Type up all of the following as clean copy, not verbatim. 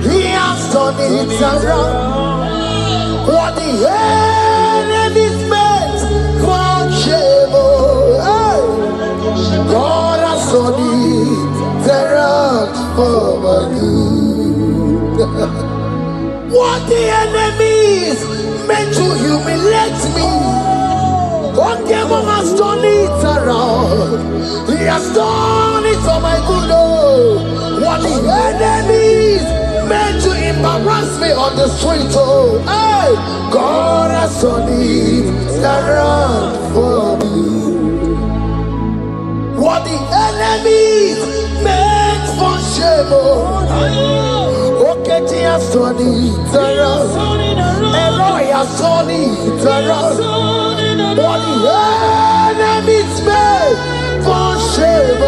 He has done it around. What the enemy's meant for shame, God has done it around for my good. What the enemy's meant to humiliate me, what devil has done it around. He has done it for my good. What the enemies meant to embarrass me on the street, hey, God has done it around for me. What the enemies meant for shame, okay, He has done it around. Elroy has done it around. What the enemies meant for shame,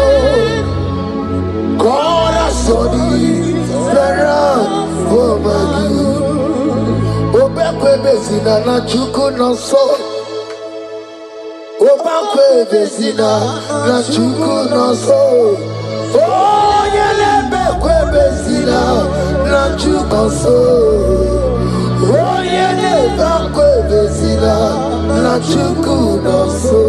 God has done it around for my good. Obekwe bezina na chuku no so. Obekwe bezina na chuku no so. Oh, yelebekwe bezina na chuku no so. Oh, yelebekwe bezina na chuku no so.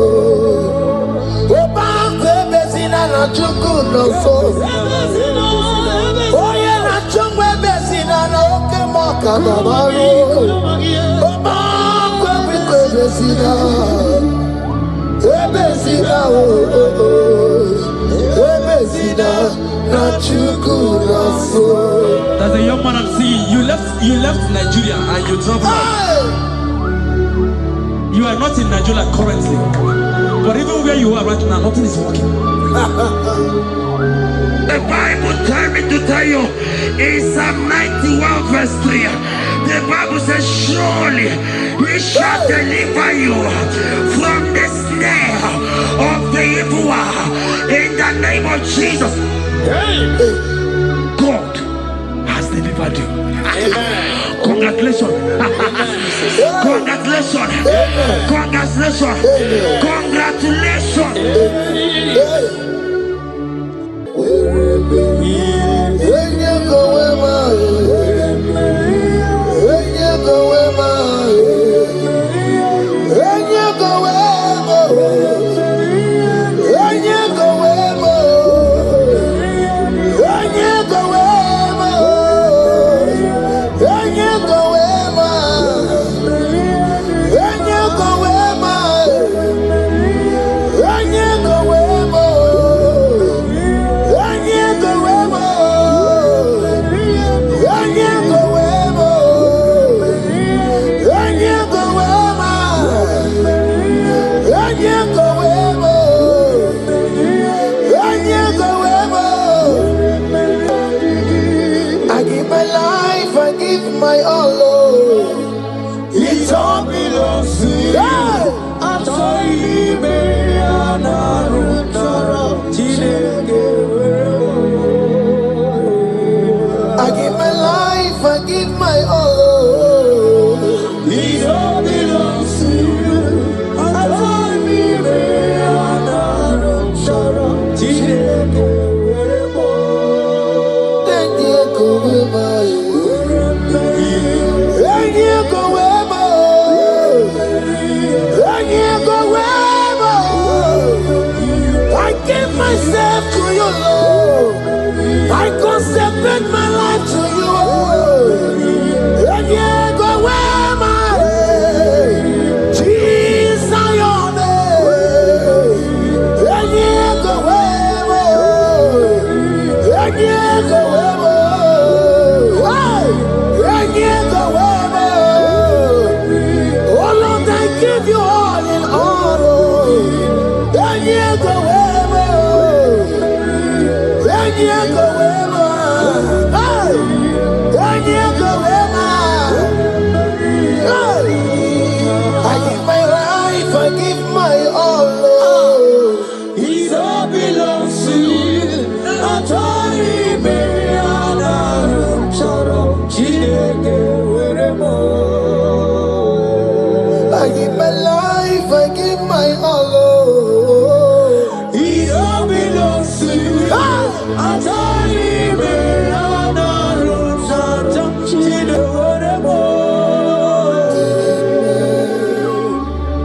Obekwe bezina na chuku no so. Oh, yeah, na chungwe bezina na oke moka na baro. Obekwe bezina. Ebezina ebezina na chuku na so. There's a young man I'm seeing. You left Nigeria and you traveled out. You are not in Nigeria currently, but even where you are right now, nothing is working. The Bible tells me to tell you in Psalm 91 verse 3, the Bible says, surely He shall deliver you from the snare of the evil one. In the name of Jesus, God has delivered you. Congratulations. Congratulations. Congratulations. Congratulations. My all, it all belongs to you. I give my life, I give my all. It all belongs to you. Go away.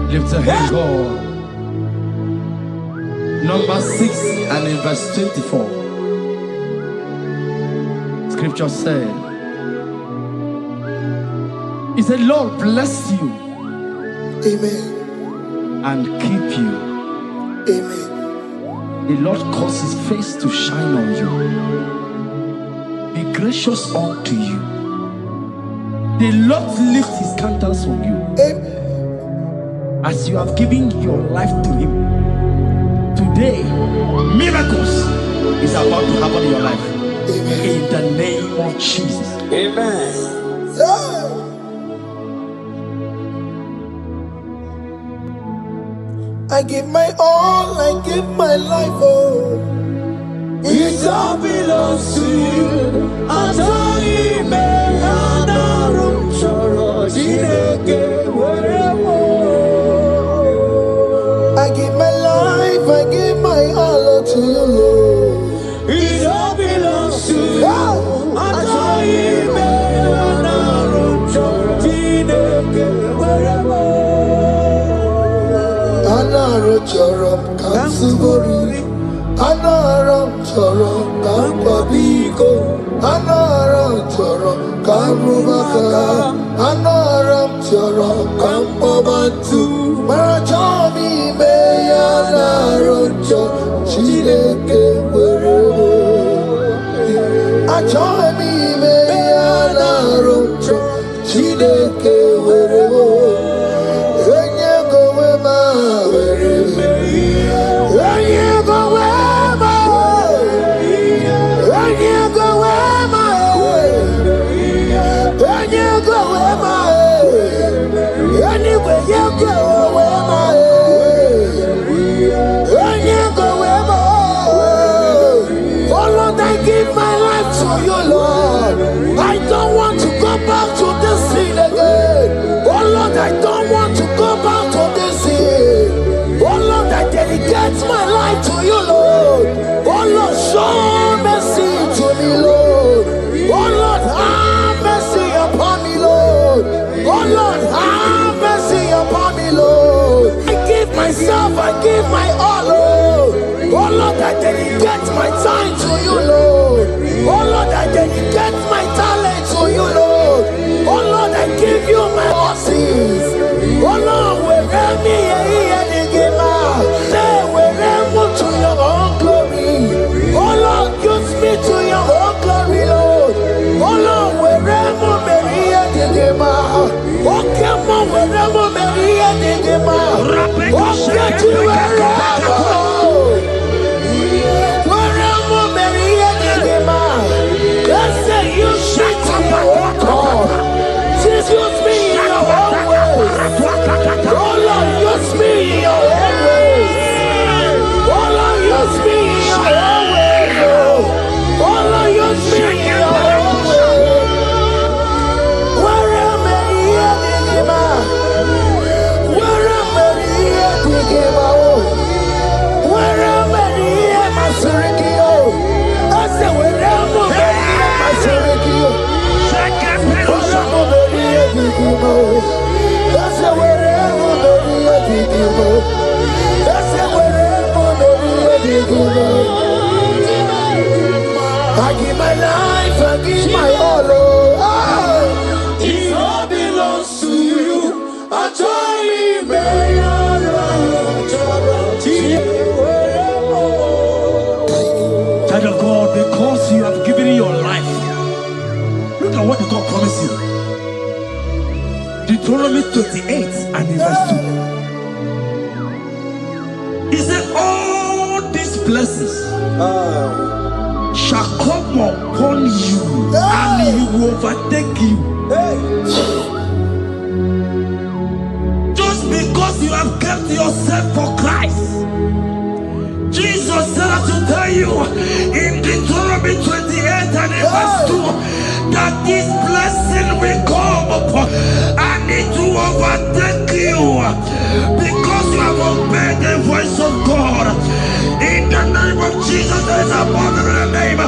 Lift a hand, God. Number 6 and in verse 24. Scripture said, He said, Lord bless you. Amen. And keep you. Amen. The Lord cause His face to shine on you. Be gracious unto you. The Lord lift His countenance on you. Amen. As you have given your life to Him. Today, miracles is about to happen in your life. Amen. In the name of Jesus. Amen. Yeah. I give my all, I give my life, oh. It all belongs to you. I give my life, I give my all to you, Lord. It all belongs to you. Anaram choram kansubori, anaram choram kampabiko, anaram choram kampubaka, anaram choram kampabantu. Marachami me anaram choram chideke werebo. Achami me anaram choram chideke werebo. Back to this sin again. Oh Lord, I don't want to go back to this sin. Oh Lord, I dedicate my life to you, Lord. Oh Lord, show mercy to me, Lord. Oh Lord, have mercy upon me, Lord. Oh Lord, have mercy upon me, Lord. I give myself, I give my all, Lord. Oh Lord, I dedicate my time to you, Lord. Oh Lord, I dedicate my talent to you, Lord. Oh Lord, I give you my horses. Oh Lord, wherever me and give out, say wherever to your own glory. Oh Lord, use me to your own glory, Lord. Oh Lord, wherever me and give out. Oh come on, wherever me and give out. Oh get you wherever. Wherever me and give out. Let's say you shut up and walk. Use me in your own ways. Oh Lord, use me in your own ways. Oh Lord, use me in your own ways. Oh Lord, use me in your own ways. Where am I here, Digima? Where am I here, Digima? Where am I here, Masurikio? I said, where am I here, Masurikio? That's the way I give my life, I give my all. It all belongs to you. I try me, Child of God, because you have given your life, look at what God promised you. Deuteronomy 28 and in verse 2. He said, all these blessings shall come upon you and he will overtake you. Just because you have kept yourself for Christ. Jesus said to tell you in Deuteronomy 28 and in verse 2 that this blessing will come upon and it will overtake you because you have obeyed the voice of God. In the name of Jesus, there is a above every name.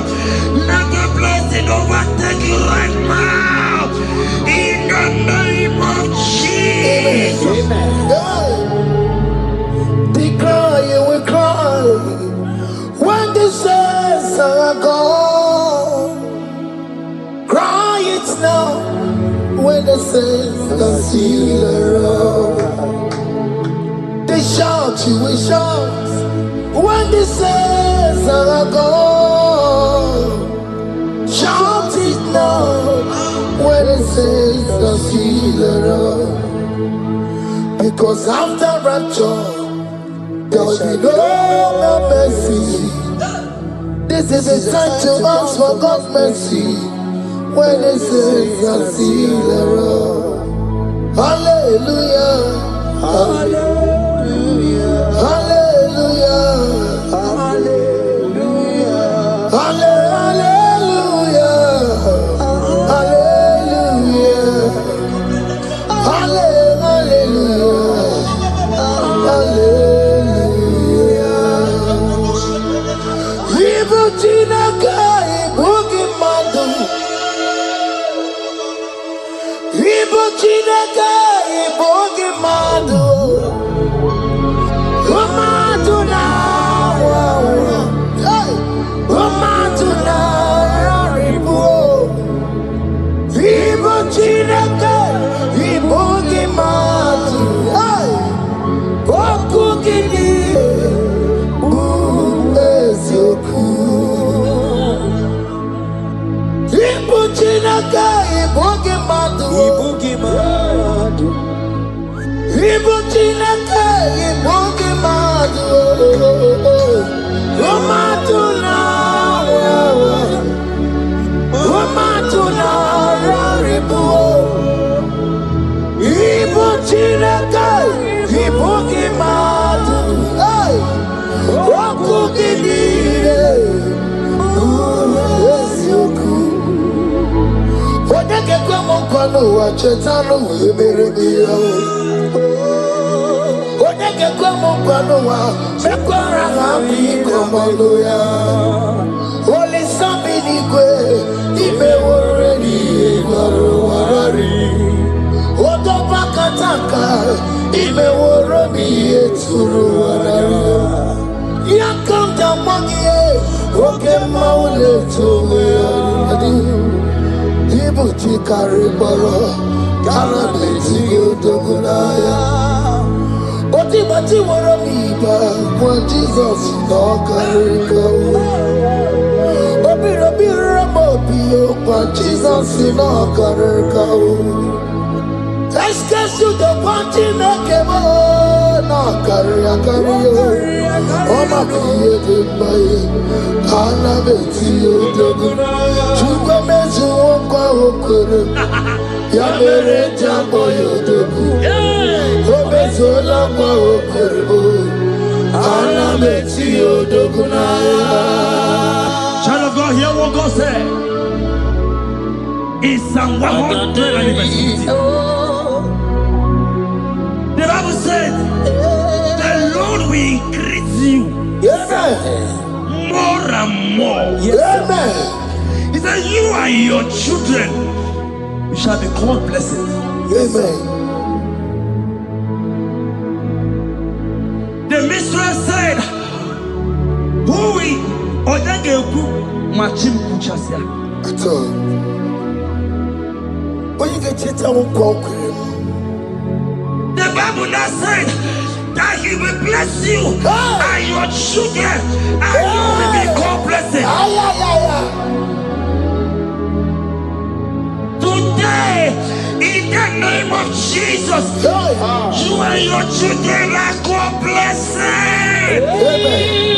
Let the blessing overtake you right now. In the name of Jesus. Amen. are gone. Cry it now when the saints are still around. They shout, you will shout when the saints are gone. Shout it now when the saints are still around. Because after rapture, there will be no more mercy. This is the time to ask for God's mercy when the saints are still around. Hallelujah, hallelujah, hallelujah, hallelujah, hallelujah, hallelujah, hallelujah, hallelujah. Ibu Chinaka, Ibu Gimadu. Ibu Chinaka, Ibu Gimadu. Umatu na, Umatu na, Raribu. Ibu Chinaka, Ibu Gimadu. Oku Gini, Ezoku. Ibu Chinaka, Ibu Gimadu. Ibu Gimadu. Ibu Chinaka, Ibu Gimadu. Umatuna, Umatuna, Raribu. Ibu Chinaka, Ibu Gimadu. Oku Gidire, Ezoku. Odeke kwa mkono wa chetano wemerebia. Odeke kwa mkono wa mekwara hapi komoloya. Oli sabi nikwe ibe woreni egwaro warari. Odo bakataka ibe woromi eturu warari. Yakamda mwangie oke maule towe adi. Ibu chikari baro kana beti odogunaya. Oti bati woro miba when Jesus no carry go. Obiro biro mobio when Jesus no carry go. Eskesu do panti mekemo no carry yo. Oma kiye de baye kana beti odogunaya. Chuko mezu okwa okere. Ya mere jambo yodogu. Obezola kwa okoro. Anameti odogunaya. Child of God, hear what God said. In Psalm 100. The Bible said, the Lord will increase you. Amen. More and more. Amen. He said, you and your children, you shall be called blessed. Amen. The mistress said, who will Odageku Machim Kuchasia? At all. When you get it, I won't walk with him. The Bible now said that he will bless you and your children, and you will be called blessed. Today, in the name of Jesus, you and your children are called blessed.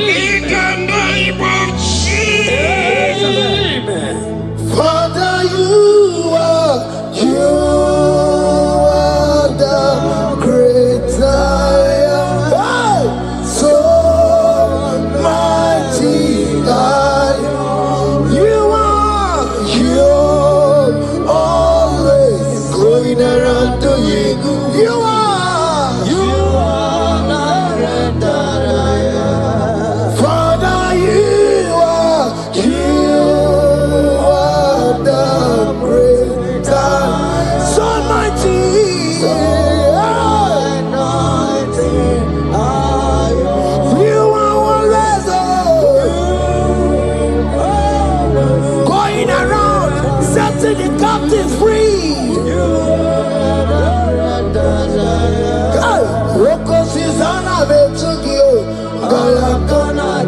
In the name of Jesus. Father, you are the great I am. So mighty I am. You are always going around to you. You are the great I am. Susanna Betuki, Galakana,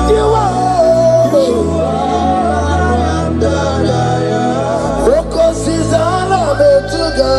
you are Roko Susanna Betuki,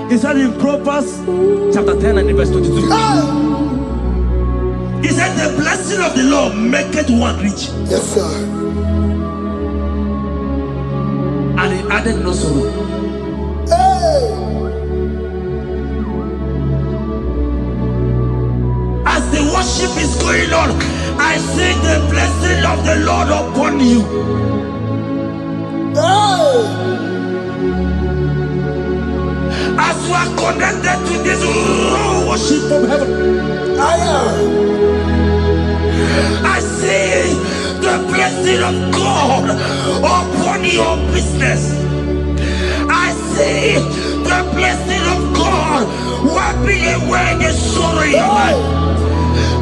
He said in Proverbs chapter 10 and verse 22. He said the blessing of the Lord maketh one rich. Yes, sir. And he added no sorrow. Hey. As the worship is going on, I see the blessing of the Lord upon you. Hey. As you are connected to this raw worship from heaven, I see the blessing of God upon your business. I see the blessing of God wiping away the sorrow in your life.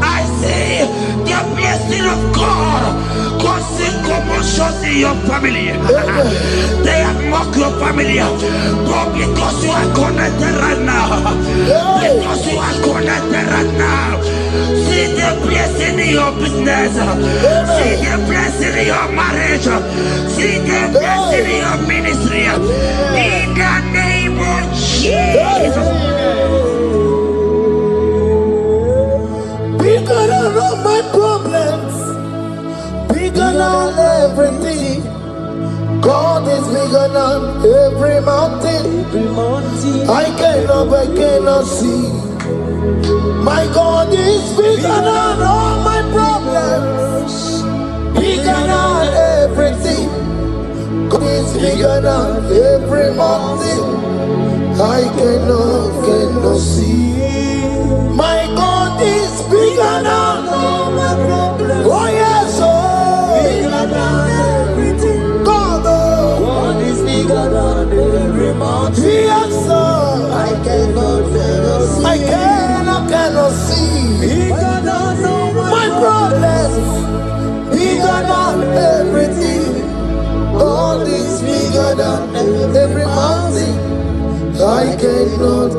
I see the blessing of God causing commotions in your family. They have mocked your family, but because you are connected right now, because you are connected right now, see the blessing in your business, see the blessing in your marriage, see the blessing in your ministry. In the name of Jesus. Bigger than all my problems, bigger than everything. God is bigger than every mountain. I cannot see. My God is bigger than all my problems, bigger than everything. God is bigger than every mountain. I cannot see. My God is bigger than all my problems. Oh yes, oh, bigger than everything. God is bigger than every mountain. Yes, sir. I cannot see. Bigger than all my problems. Bigger than everything. God is bigger than every mountain. I cannot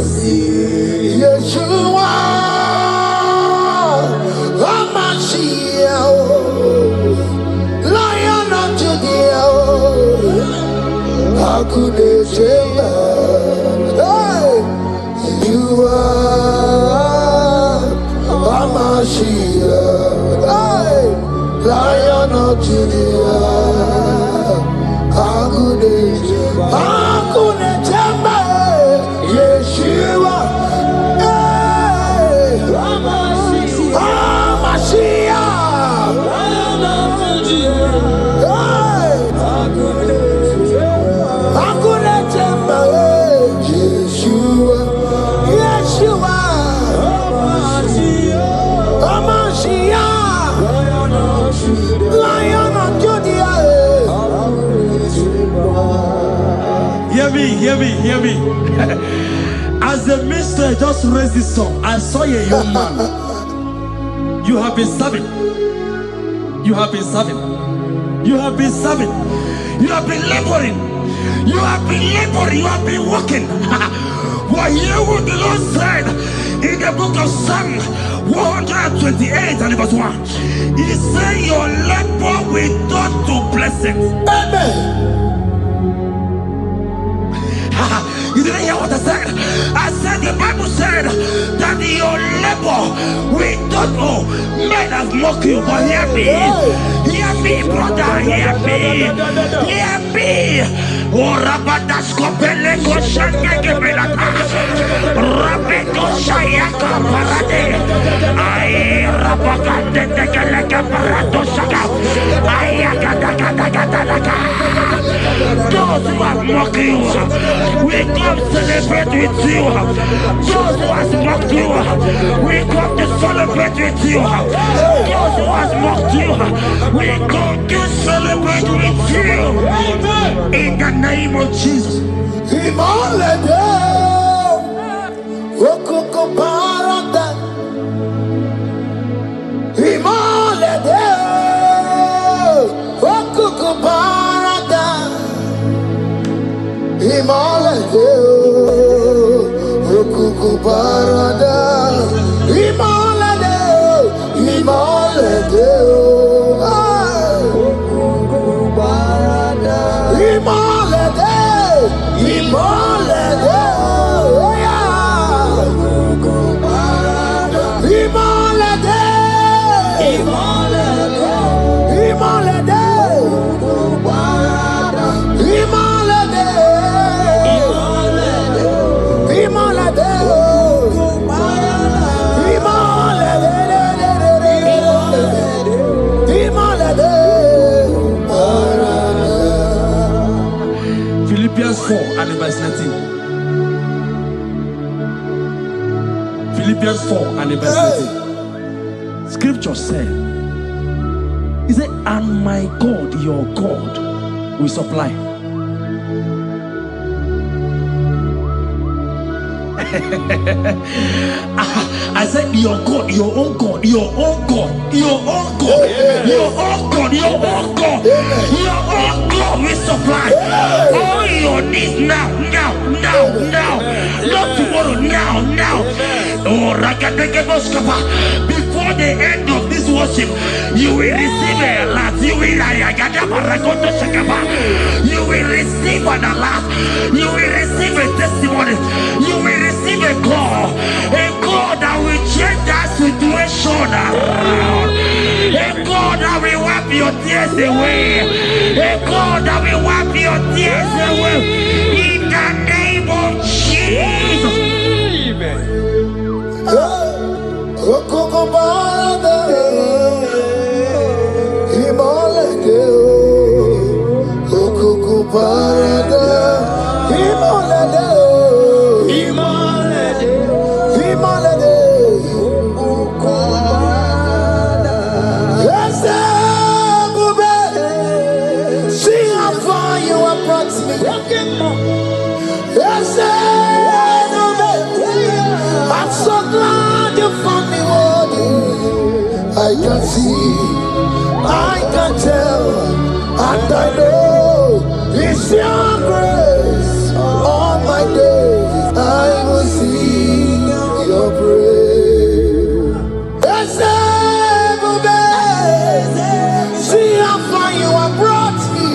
see. Yeshua, Hamashiach, Lion of Judah, Hakudesheba. Hey, you are Hamashiach, hey, Lion of Judah, Hakudesheba. Yeshua, hey, Hamashiach, Yeshua, Yeshua, Hamashiach, Lion of Judah. Hear me. As the minister just raised this song, I saw a young man. You have been serving. You have been laboring. You have been working. But here what the Lord said, In the book of Psalm 128 and verse 1, he said, your labor will turn to blessings. Amen. You didn't hear what I said? I said the Bible said that your labor will turn. Oh, men have mocked you, but hear me. Hear me, brother. Hear me. Hear me. Oh, Rabadaskopele Koshangeke Belata. Rabeko Shayaka Parade. I Rabagande Tekeleka Paratosaka. Ayakadakadakadaka. Those who have mocked you, we come celebrate with you. Those who has mocked you, we come to celebrate with you. Those who has mocked you, we come to celebrate with you. In the name of Jesus. Imalede, okoko parada. Imalede, okoko parada. Imalede, okoko parada. Imalede, imalede, okoko parada. Imalede, imalede, okoko parada. Imalede, imalede, imalede, okoko parada. Imalede, imalede, imalede, okoko parada. Imalede, Philippians 4 and verse 19. Philippians 4 and verse 19. Scripture said, he said, and my God, your God, will supply. I said, your God, your own God, your own God, your own God, your own God, your own God, your own God will supply all your needs now, now, now, now, not tomorrow, now, now. Oh, before the end of this worship, you will receive a lot. You will receive an alert. You will receive a testimony. You will receive a call that will change that situation around. A God that will wipe your tears away. A God that will wipe your tears away. In the name of Jesus. okoko parada. Imalede, okoko parada. Imalede, imalede, imalede, okoko parada. Ese bube, see how far you have brought me. Ese bube, I'm so glad you found me worthy. I can see, I can tell, and I know it's your grace. All my days I will sing your praise. See how far you have brought me.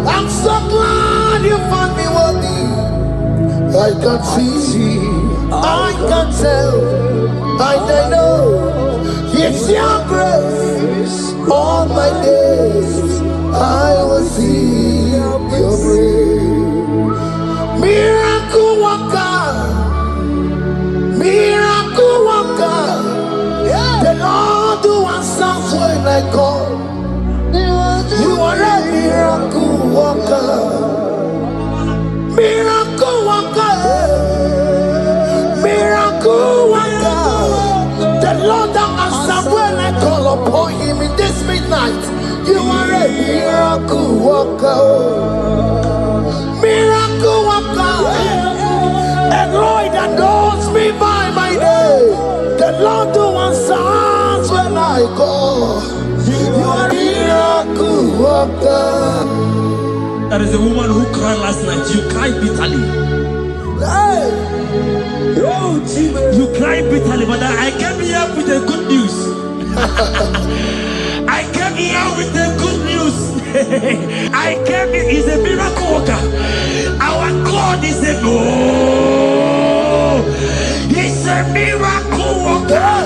I'm so glad you found me worthy. I can see, I can tell, and I know it's your grace. All my days I will see your praise. Miracle worker, miracle worker. The Lord who answers when I call. You are a miracle worker. Miracle worker, miracle worker. The Lord that answers when I call upon him in this midnight. You are a miracle worker. Miracle worker. And Lord that knows me by my name. The Lord who answers when I call. You are a miracle worker. There is a woman who cried last night. You cried bitterly. You cry bitterly, but I came here with the good news. I came here with the good news. I came here, he's a miracle worker. Our God is a he's a miracle worker.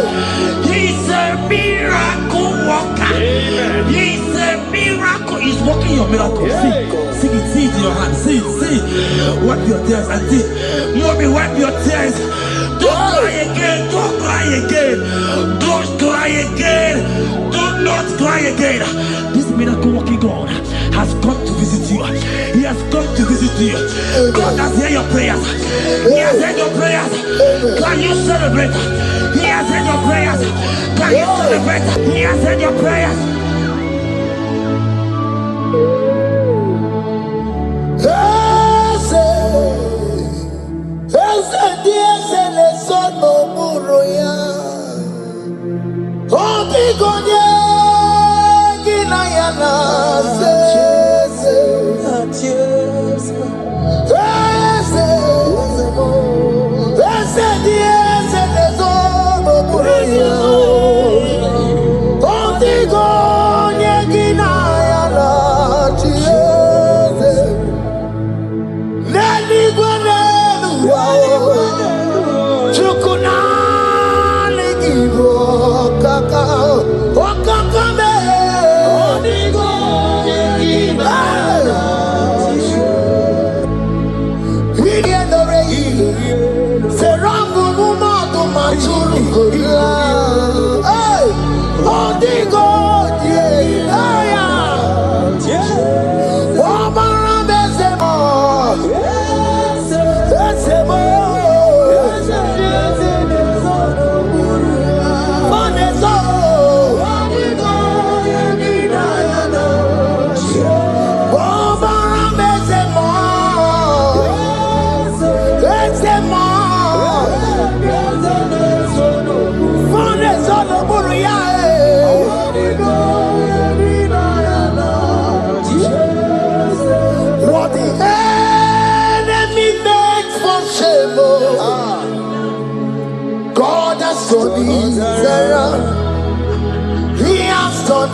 He's a miracle worker. He's a miracle. He's working your miracle. See it in your hand. See. Wipe your tears and see. Mommy, wipe your tears. Don't cry again. Don't cry again. Don't cry again. Do not cry again. This miracle working God has come to visit you. He has come to visit you. God has heard your prayers. He has heard your prayers. Can you celebrate? He has heard your prayers. Can you celebrate? He has heard your prayers.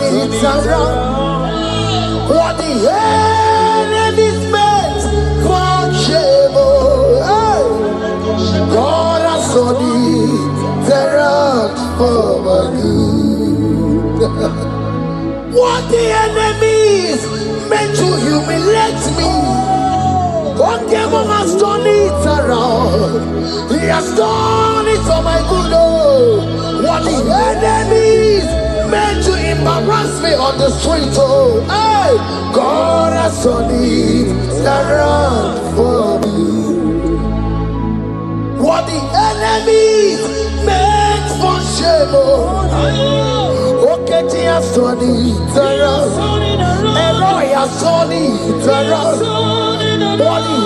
It's around what the enemy's meant for shame. God has done it around for my good. What the enemy's meant to humiliate me, God has done it around. He has done it for my good. What the enemy's meant to embarrass me on the street, hey, God has done it around for me. What the enemy meant for shame, okay, he has done it around. Eloi has done it around. What the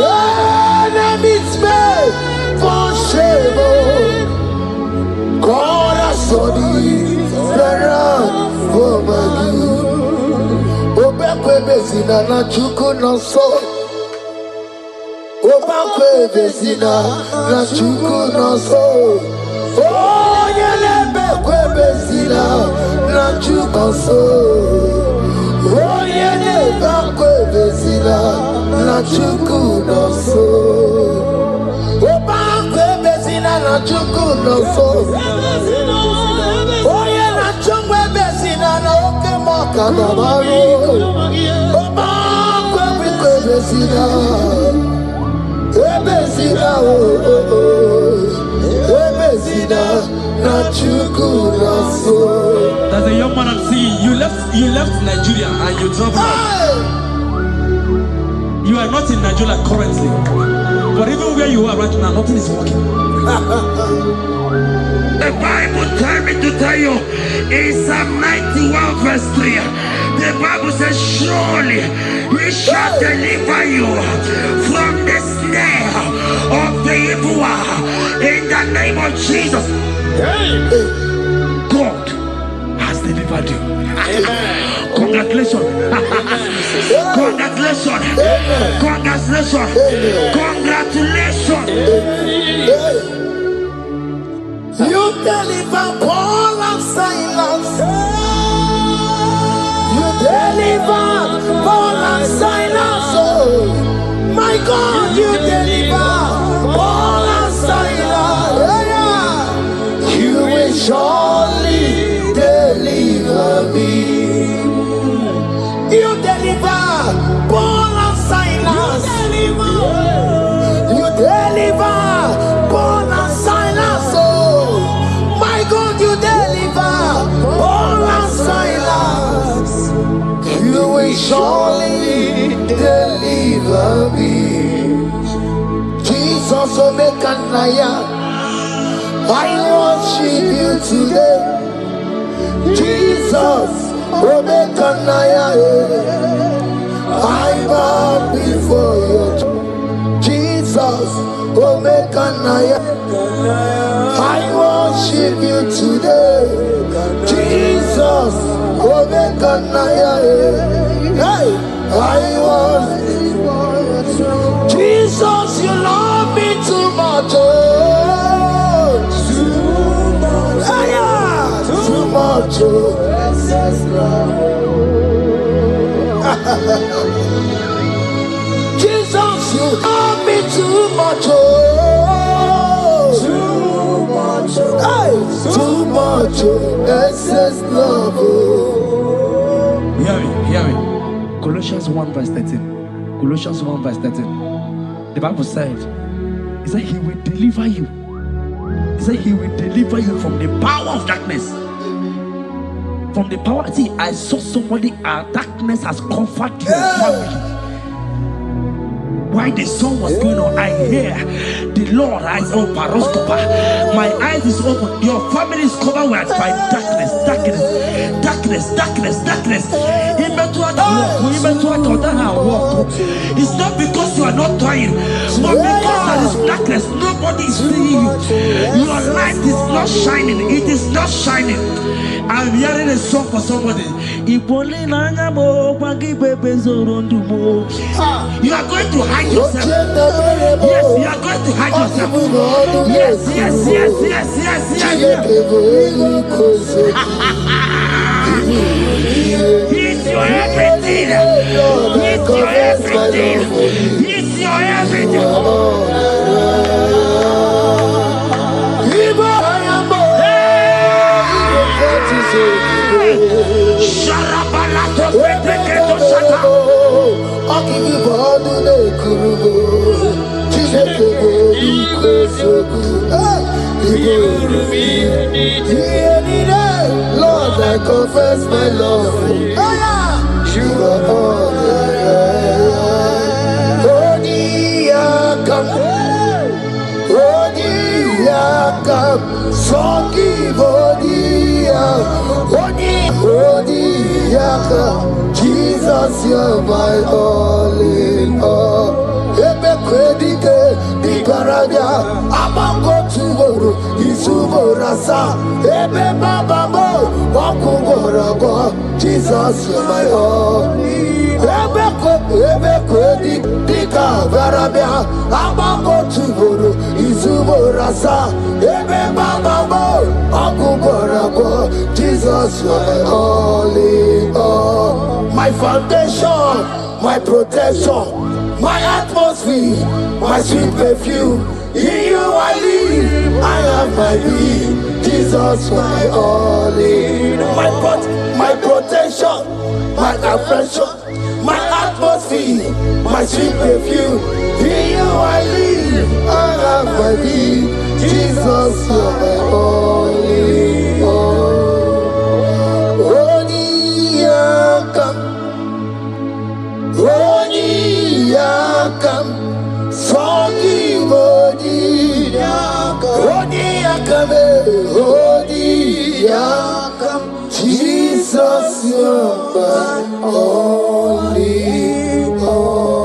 enemy meant for shame, God has done it around for my good. Obekwe bezina na chuku no so. Obekwe bezina na chuku no so. Oh, yelebekwe bezina na chuku no so. Oh, yelebekwe bezina na chuku no so. Obekwe bezina na chuku no so. Oh, yeah, na chungwe bezina na oke moka na maru. Oba kwe bezina, bezina bezina na chuku na so. There's a young man I'm seeing. You left Nigeria and you traveled out. You are not in Nigeria currently, but even where you are right now, nothing is working. The Bible tells me to tell you in Psalm 91 verse 3, the Bible says, surely he shall deliver you from the snare of the evil one in the name of Jesus. God has delivered you. Congratulations. Congratulations. Congratulations. Congratulations. You deliver Paul and Silas. You deliver Paul and Silas. Oh, my God, you deliver Paul and Silas. You will surely deliver me. You deliver Paul and Silas. You deliver Paul and Silas. Oh, my God, you deliver Paul and Silas. You will surely deliver me. Jesus, Naija, I worship you today. Jesus, Naija, I bow before you. Jesus, Naija, I worship you today. Jesus, Naija, hey, I worship you. Jesus, you love me too much. Oh, too much. Oh, Jesus, you love me too much. Oh, too much. Hey, too much. Excess love. Oh. Hear me. Colossians 1 verse 13. Colossians 1 verse 13. The Bible said, he said he will deliver you. He said he will deliver you from the power of darkness. From the power. See, I saw somebody, darkness has covered your family. While the song was going on, I hear the Lord eyes open. My eyes is open. Your family is covered by darkness. It's not because you are not trying, but because there is darkness. Nobody is seeing you. Your light is not shining. It is not shining. I'm hearing a song for somebody. You are going to hide yourself. Yes, you are going to hide yourself. Yes. He's your everything. He's your everything. He's your everything. Lord, I confess my love. You are all Jesus, you're my all in all. Jesus, you're my all. Jesus, you're my all in all. My foundation, my protection, my atmosphere, my sweet perfume. In you I live, I have my being. Jesus, my all in all. My protection, my affection, my atmosphere, my sweet perfume. In you I live, I have my being. Jesus, you're my all in all. Jesus, you're my only all.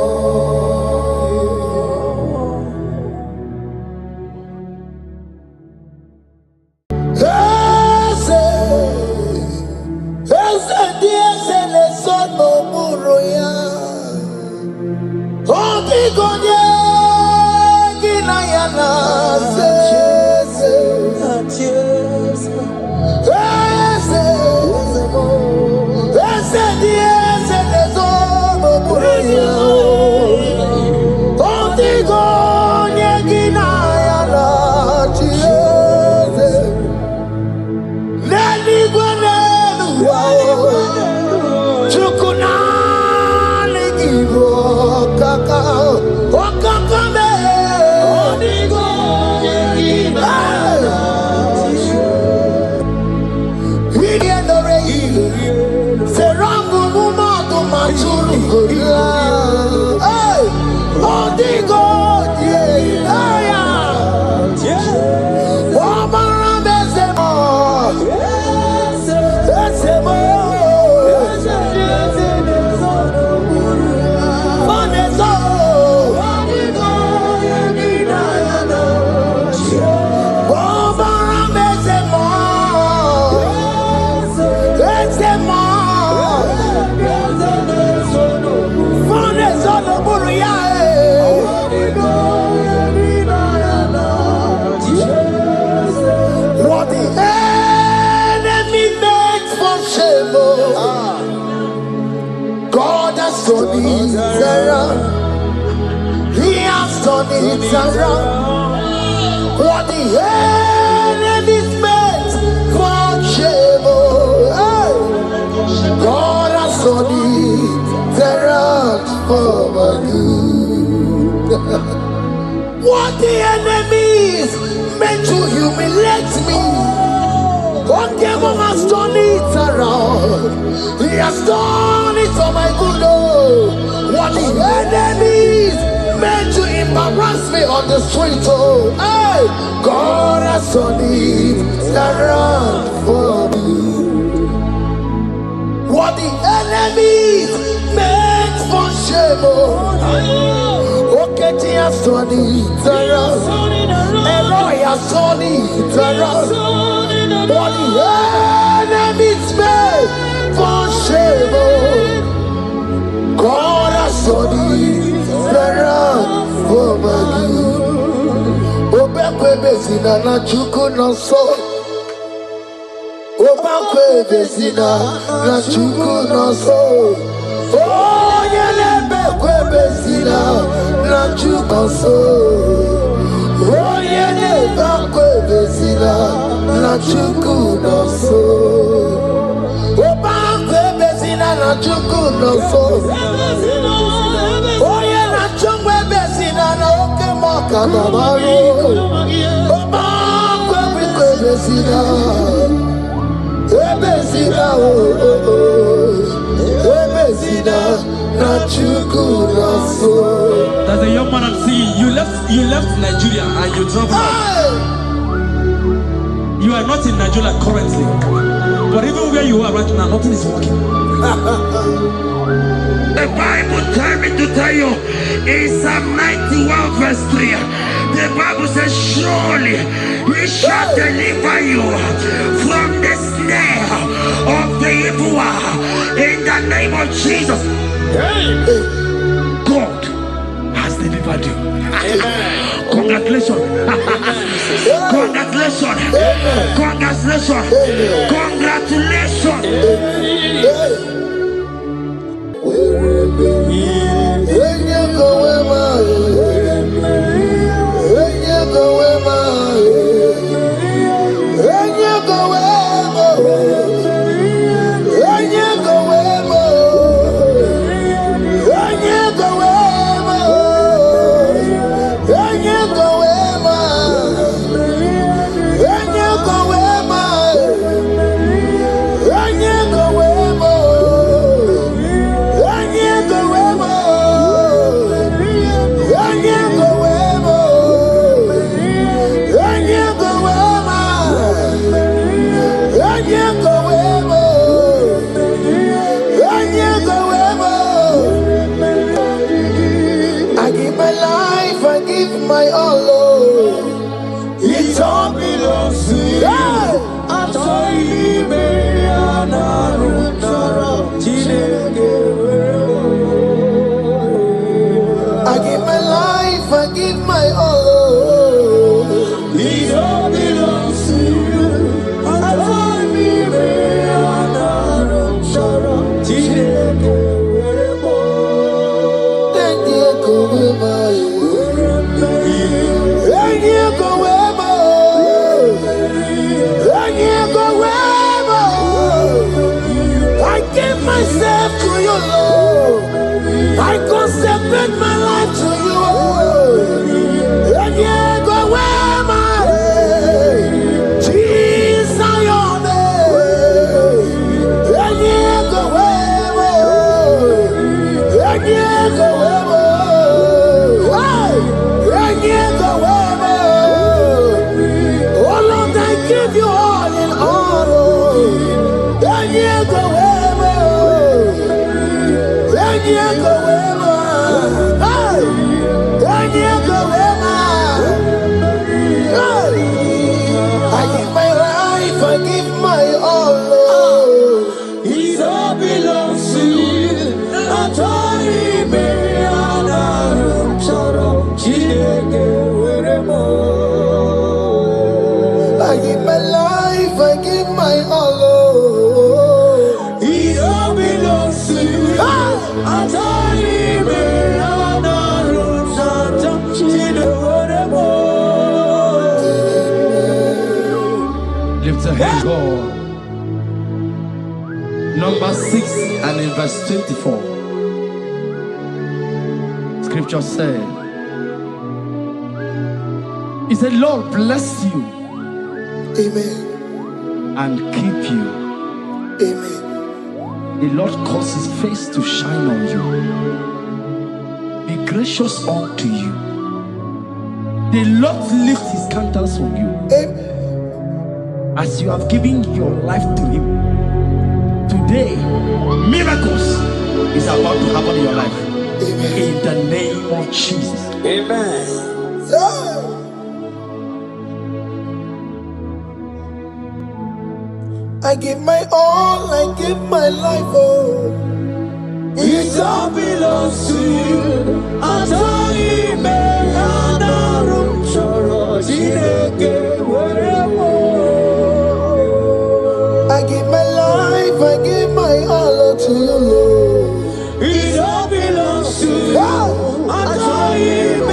It's around what the enemy's meant for shame. God has done it around for my good. What the enemy's meant to humiliate me, God has done it around. He has done it for my good. What the enemy's meant to embarrass me on the street, hey, God has done it around for me. What the enemy meant for shame, okay, he has done it around. Elroy has done it around. What the enemy meant for shame, God has done it around for my good. Obekwe bezina na chuku no so. Obekwe bezina na chuku no so. Oh, yelebekwe bezina na chuku no so. Oh, yelebekwe bezina na chuku no so. Obekwe bezina na chuku no so. Oh, yeah, na chungwe bezina na oke moka na maru. Obekwe bezina, bezina bezina na chuku na so. There's a young man I'm seeing. You left Nigeria and you traveled out. You are not in Nigeria currently, but even where you are right now, nothing is working. The Bible tells me to tell you in Psalm 91 verse 3, the Bible says, surely he shall deliver you from the snare of the evil one in the name of Jesus. God has delivered you. Congratulations. Congratulations. Congratulations. Congratulations. My all, it all belongs to you. I give my life, I give my all. It all belongs to you. Myself to you, Lord. I consecrate my life to you. And you go where my Jesus, your name. my all. It all belongs to you. I told him, I give my life, I give my all. it all belongs to you. I told him, lift a hand, God. Number 6 and in verse 24. Scripture said, he said, Lord bless you. Amen. And keep you. Amen. The Lord cause his face to shine on you. Be gracious unto you. The Lord lift his countenance on you. Amen. As you have given your life to him. Today, miracles is about to happen in your life. Amen. In the name of Jesus. Amen. Yeah. I give my all, I give my life, oh. It all belongs to you. I told him, I give my life, I give my all to you, Lord. it all belongs to you. Yeah. I told him,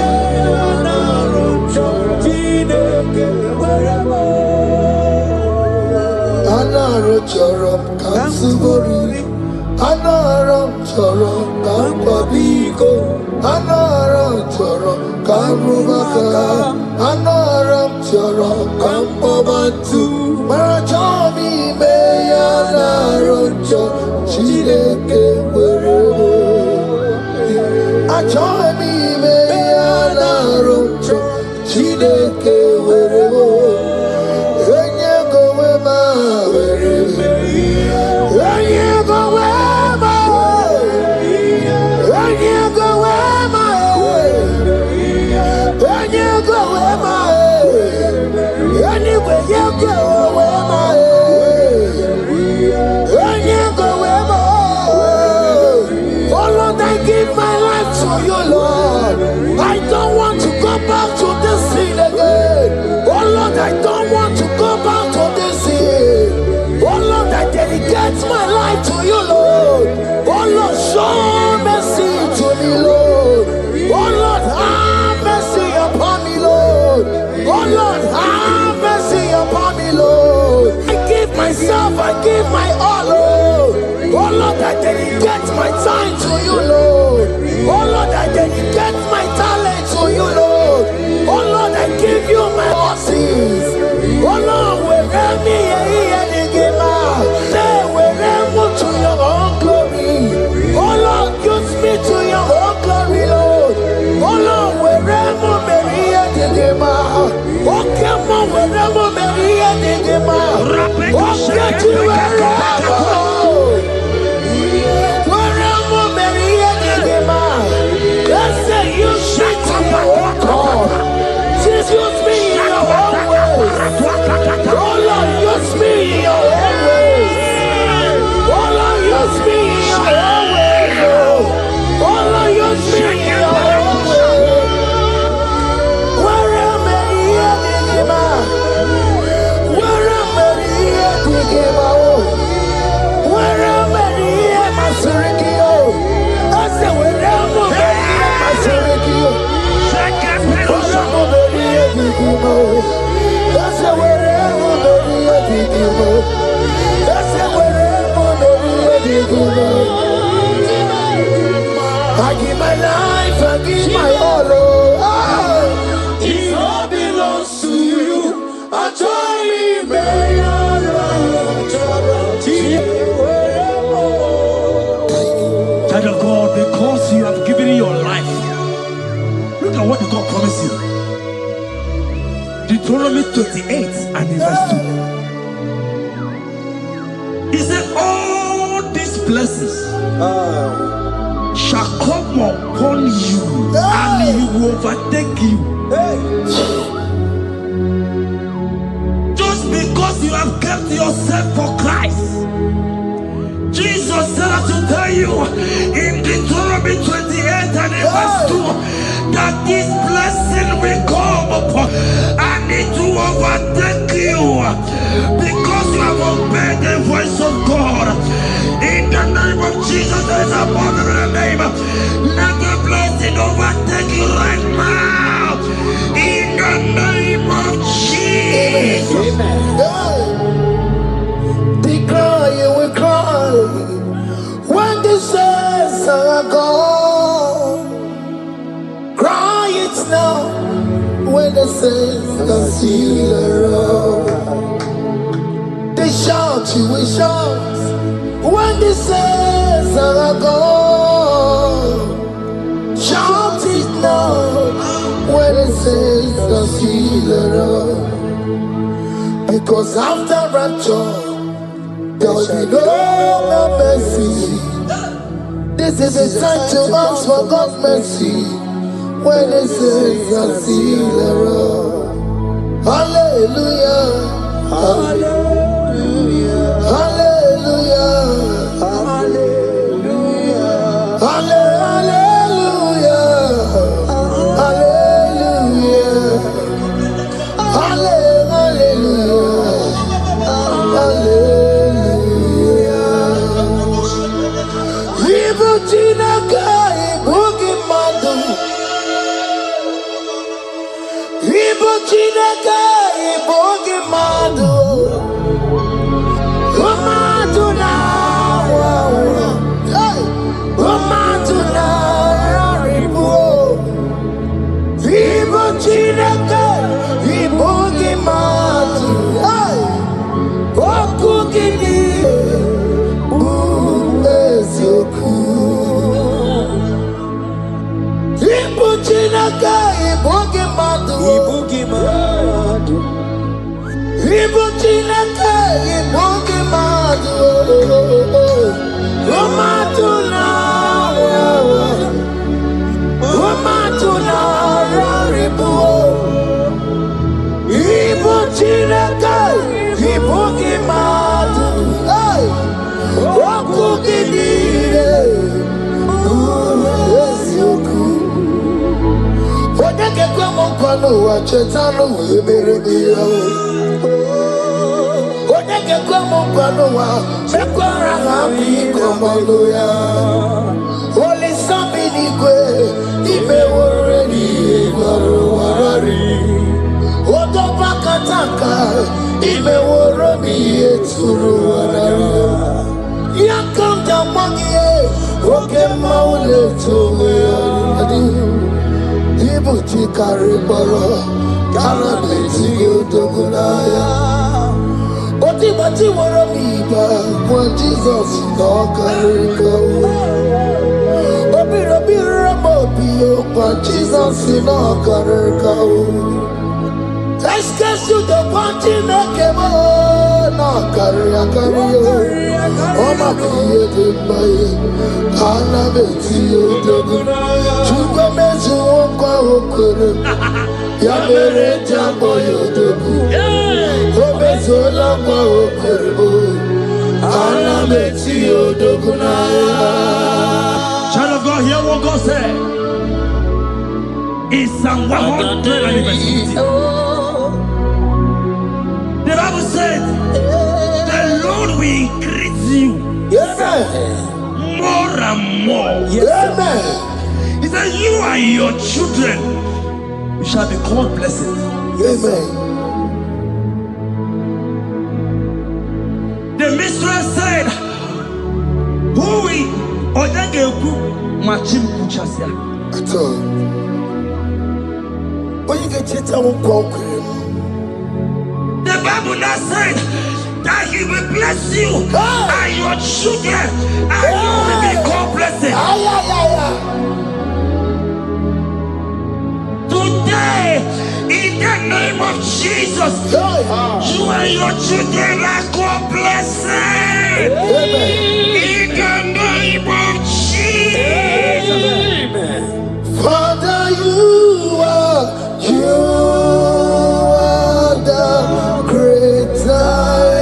Anaro chorom kansubori, Anaram chorom kampabiko, Anaram chorom kamrubaka, Anaram chorom kampabantu, Marachomi me Anaram chorom chideke werebo, Achomi me Anaram chorom chideke werebo. I don't want to go back to this sin again. Oh Lord, I don't want to go back to this sin. Oh Lord, I dedicate my life to you, Lord. Oh Lord, show mercy to me, Lord. Oh Lord, have mercy upon me, Lord. Oh Lord, have mercy upon me, Lord. I give myself, I give my all, Lord. Oh Lord, I dedicate my time to you, Lord. Oh Lord, I dedicate my talent to you, Lord. Oh Lord, I give you my horses. Oh Lord, wherever me and give out, say wherever to your own glory. Oh Lord, use me to your own glory, Lord. Oh Lord, wherever me and give out. Oh come on, wherever me and give out. Oh get to wherever. Just use me in your own ways. Oh Lord, use me in your own ways. Oh Lord, use me in your own ways. Oh Lord, use me in your own ways. Where am I here to give out? Where am I here to give out? Where am I here, my Surikio? I said, where am I here, my Surikio? I give my life, I give my all. It all belongs to you. I told you, child of God, because you have given your life. Look at what the God promised you. Deuteronomy 28 and in verse 2. He said, all these blessings shall come upon you and he will overtake you. Just because you you have kept yourself for Christ. Jesus said to tell you in Deuteronomy 28 and in verse 2 that this blessing will come upon and it will overtake you because you have obeyed the voice of God. In the name of Jesus, there is a mother in the name. Let the blessing overtake you right now. In the name of Jesus. Declare you will cry when the saints are gone. Cry it now when the saints are still around. They shout, you will shout when the saints are gone. Shout it now when the saints are still around. Because after rapture there will be no mercy. This is a time to ask for God's mercy when the saints are still around. Hallelujah, hallelujah, hallelujah, hallelujah, hallelujah, hallelujah, hallelujah, hallelujah. Ibu Chineke, Ibu Gimadu. Ibu Chineke, Ibu Gimadu. Umadu na wawa. Umadu na raribu. Ibu Chineke, Ibu Gimadu. Oku gini. Ibu Chineke, Ibu Gimadu. Ibu Gimadu. Ibu Chineke, Ibu Gimadu. Umadu na wawa. Umadu na raribu. Ibu Chineke, Ibu Gimadu. Oku gini. Odeke kwa mkono wa chetano weberedia. Odeke kwa mkono wa mekwara hapi komodo ya. Oli sabi ni kwe ibe woredi ibaro warari. Odo bakataka ibe woromi eturu warari. Yakamda mangie oke maule tuwe adi. Ibu chikari boro kana beti yodogunaya. Oti bati woro miba when Jesus no kariko. Obi ramo biyo when Jesus no kariko. Excuse you the party nakemo no kariyo. Oma kiye de baye kana beti yodogunaya. Chuko mezu okwa okoro ya mere jambo yodogu. Obezola kwa okoro kana beti yodogunaya. Child of God, hear what God said in Psalm 100 and verse 50. The Bible said, the Lord will increase you more and more. Amen. He said, you and your children, you shall be called blessed. Amen. The mistress said, who will Odegeku Machim Kuchasia? At all. When you get it, I won't conquer. The Bible now said that he will bless you and your children and you will be called blessed. Today, in the name of Jesus, you and your children are called blessed. In the name of Jesus. Father, you are the great I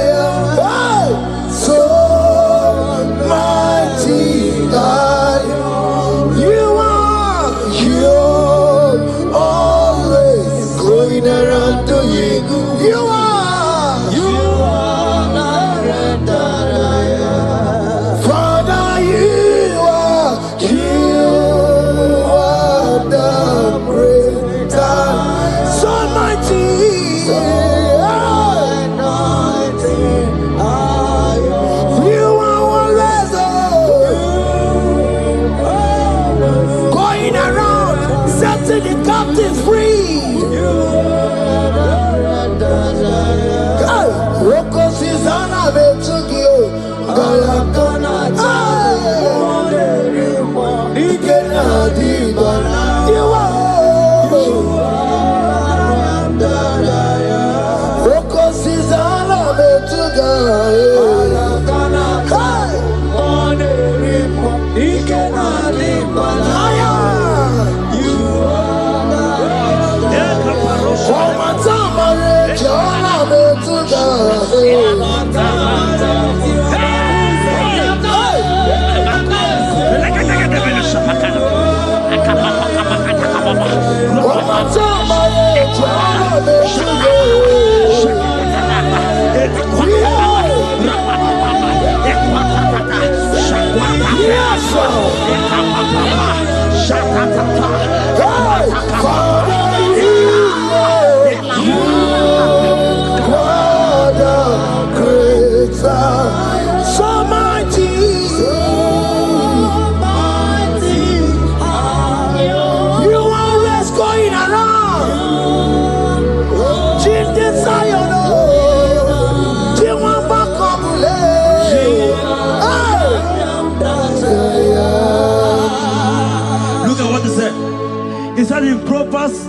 He said in Proverbs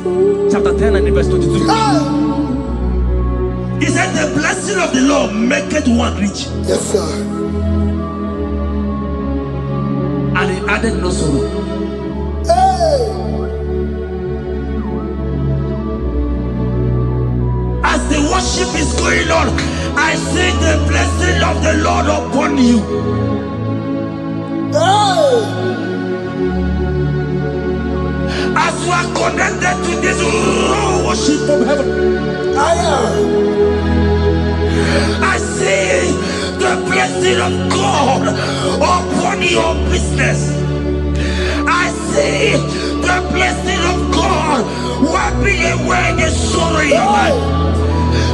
chapter 10 and verse 22. He said the blessing of the Lord maketh one rich. Yes, sir. And he added no sorrow. Hey. As the worship is going on, I see the blessing of the Lord upon you. Hey. As you are connected to this worship from heaven, I see the blessing of God upon your business. I see the blessing of God wiping away the sorrow in your life.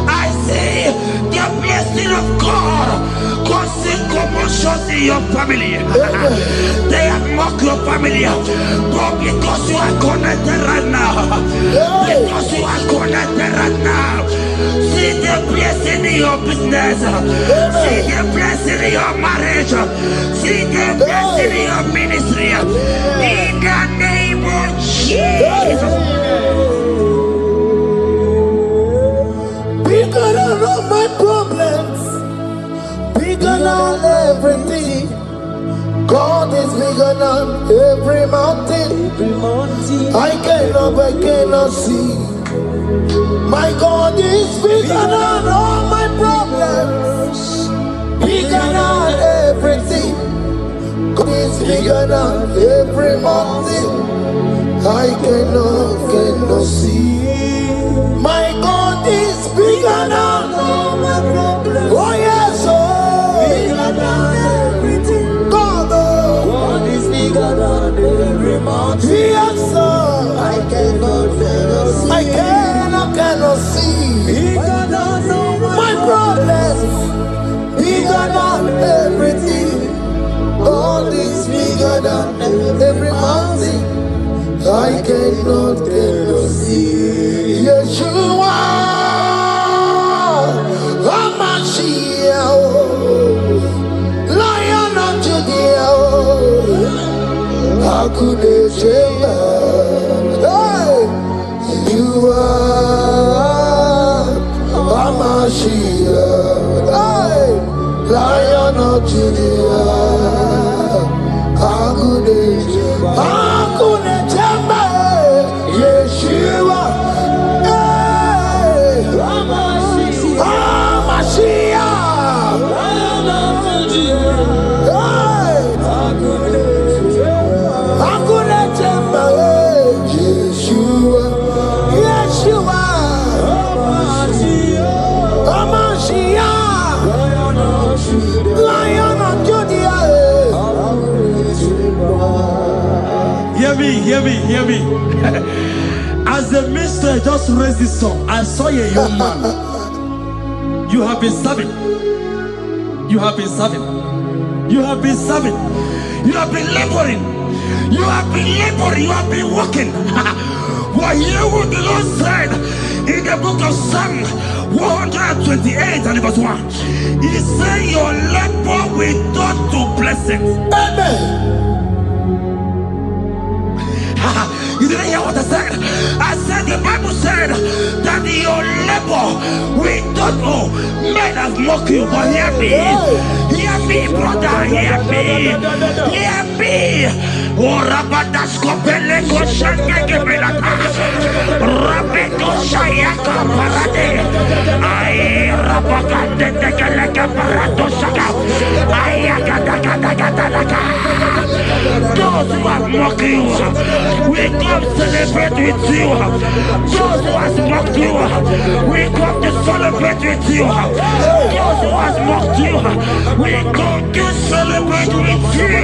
I see the blessing of God causing commotions in your family. They have mocked your family, but because you are connected right now, because you are connected right now, see the blessing in your business, see the blessing in your marriage, see the blessing in your ministry. In the name of Jesus. Bigger than all my problems, bigger than everything. God is bigger than every mountain. I cannot see. My God is bigger than all my problems, bigger than everything. God is bigger than every mountain. I cannot see. My God is bigger than all my problems. Oh yes, oh, bigger than everything. God is bigger than every mountain. Yes, sir. I cannot see. Bigger than all my problems. Bigger than everything. God is bigger than every mountain. I cannot see. Yeshua, Hamashiach, Lion of Judea, Hakudesheba. Hey, you are Hamashiach, hey, Lion of Judea, Hakudesheba, Hakudesheba. Yeshua, hey, Hamashiach, hey, Hakunechemba, Yeshua, Yeshua, Hamashiach, Lion of Judea. Hear me. As the minister just raised this song, I saw a young man. You have been serving. You have been serving. You have been serving. You have been laboring. You have been laboring. You have been working. But hear what the Lord said in the book of Psalm 128 and verse 1. He said, your labor will turn to blessings. Amen. You didn't hear what I said? I said the Bible said that your labor will turn. Oh, men have mocked you, but hear me. Hear me, brother. Hear me. Hear me. Oh, Rabadasko Beleko Shangeke Belata. Rabeto Shayaka Parade. I Rabakande Tekeleka Parato Shaka. Ayakadakadakadaka. Those who have mocked you, we come celebrate with you. Those who have mocked you, we come to celebrate with you. Those who have mocked you, we come to celebrate with you.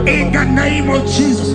In the name of Jesus.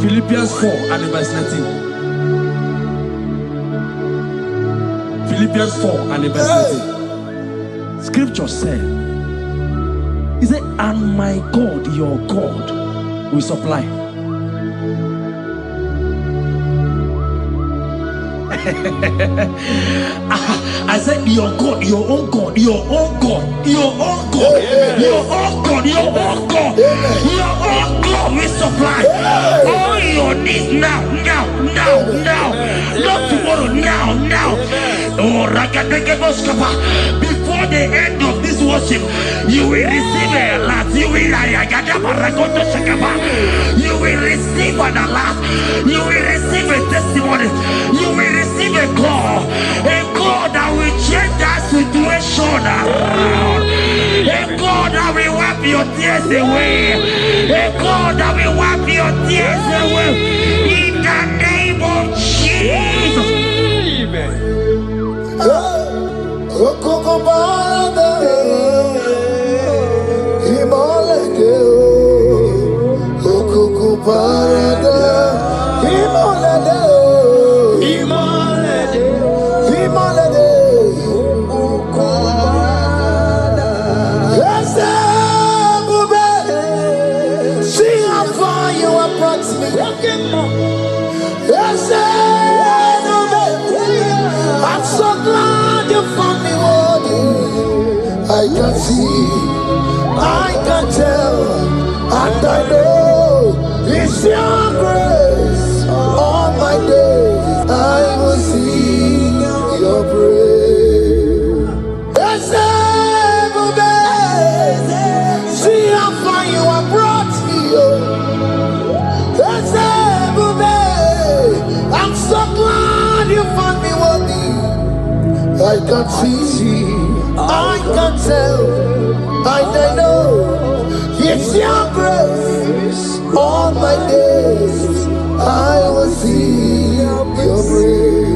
Philippians 4 and verse 19. Philippians 4 and verse 19. Scripture said, he said, and my God, your God, will supply. I said, your God, your own God, your own God, your own God, your own God, your own God, your own God will supply all your needs now, now, not tomorrow, now. Oh, before the end of this worship, you will receive a lot. You will receive an alert. You will receive a testimony. You will receive a call that will change that situation around. A God that will wipe your tears away. A God that will wipe your tears away. In the name of Jesus. I'm so glad you found me worthy. I can see, I can tell, and I know it's your grace. All my days I will sing your praise. See how far you have brought me. I'm so glad you found me worthy. I can see, I can tell, I know it's your grace. All my days I will see your praise.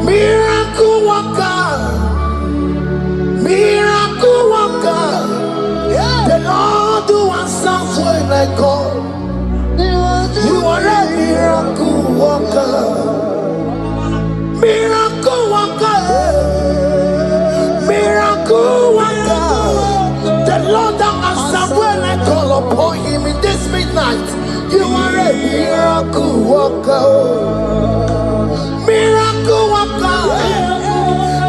Miracle worker, miracle worker. The Lord who answers when I call. You are a miracle worker. Miracle worker. Miracle worker. The Lord that answers when I call upon him in this midnight. You are a miracle worker. Miracle worker.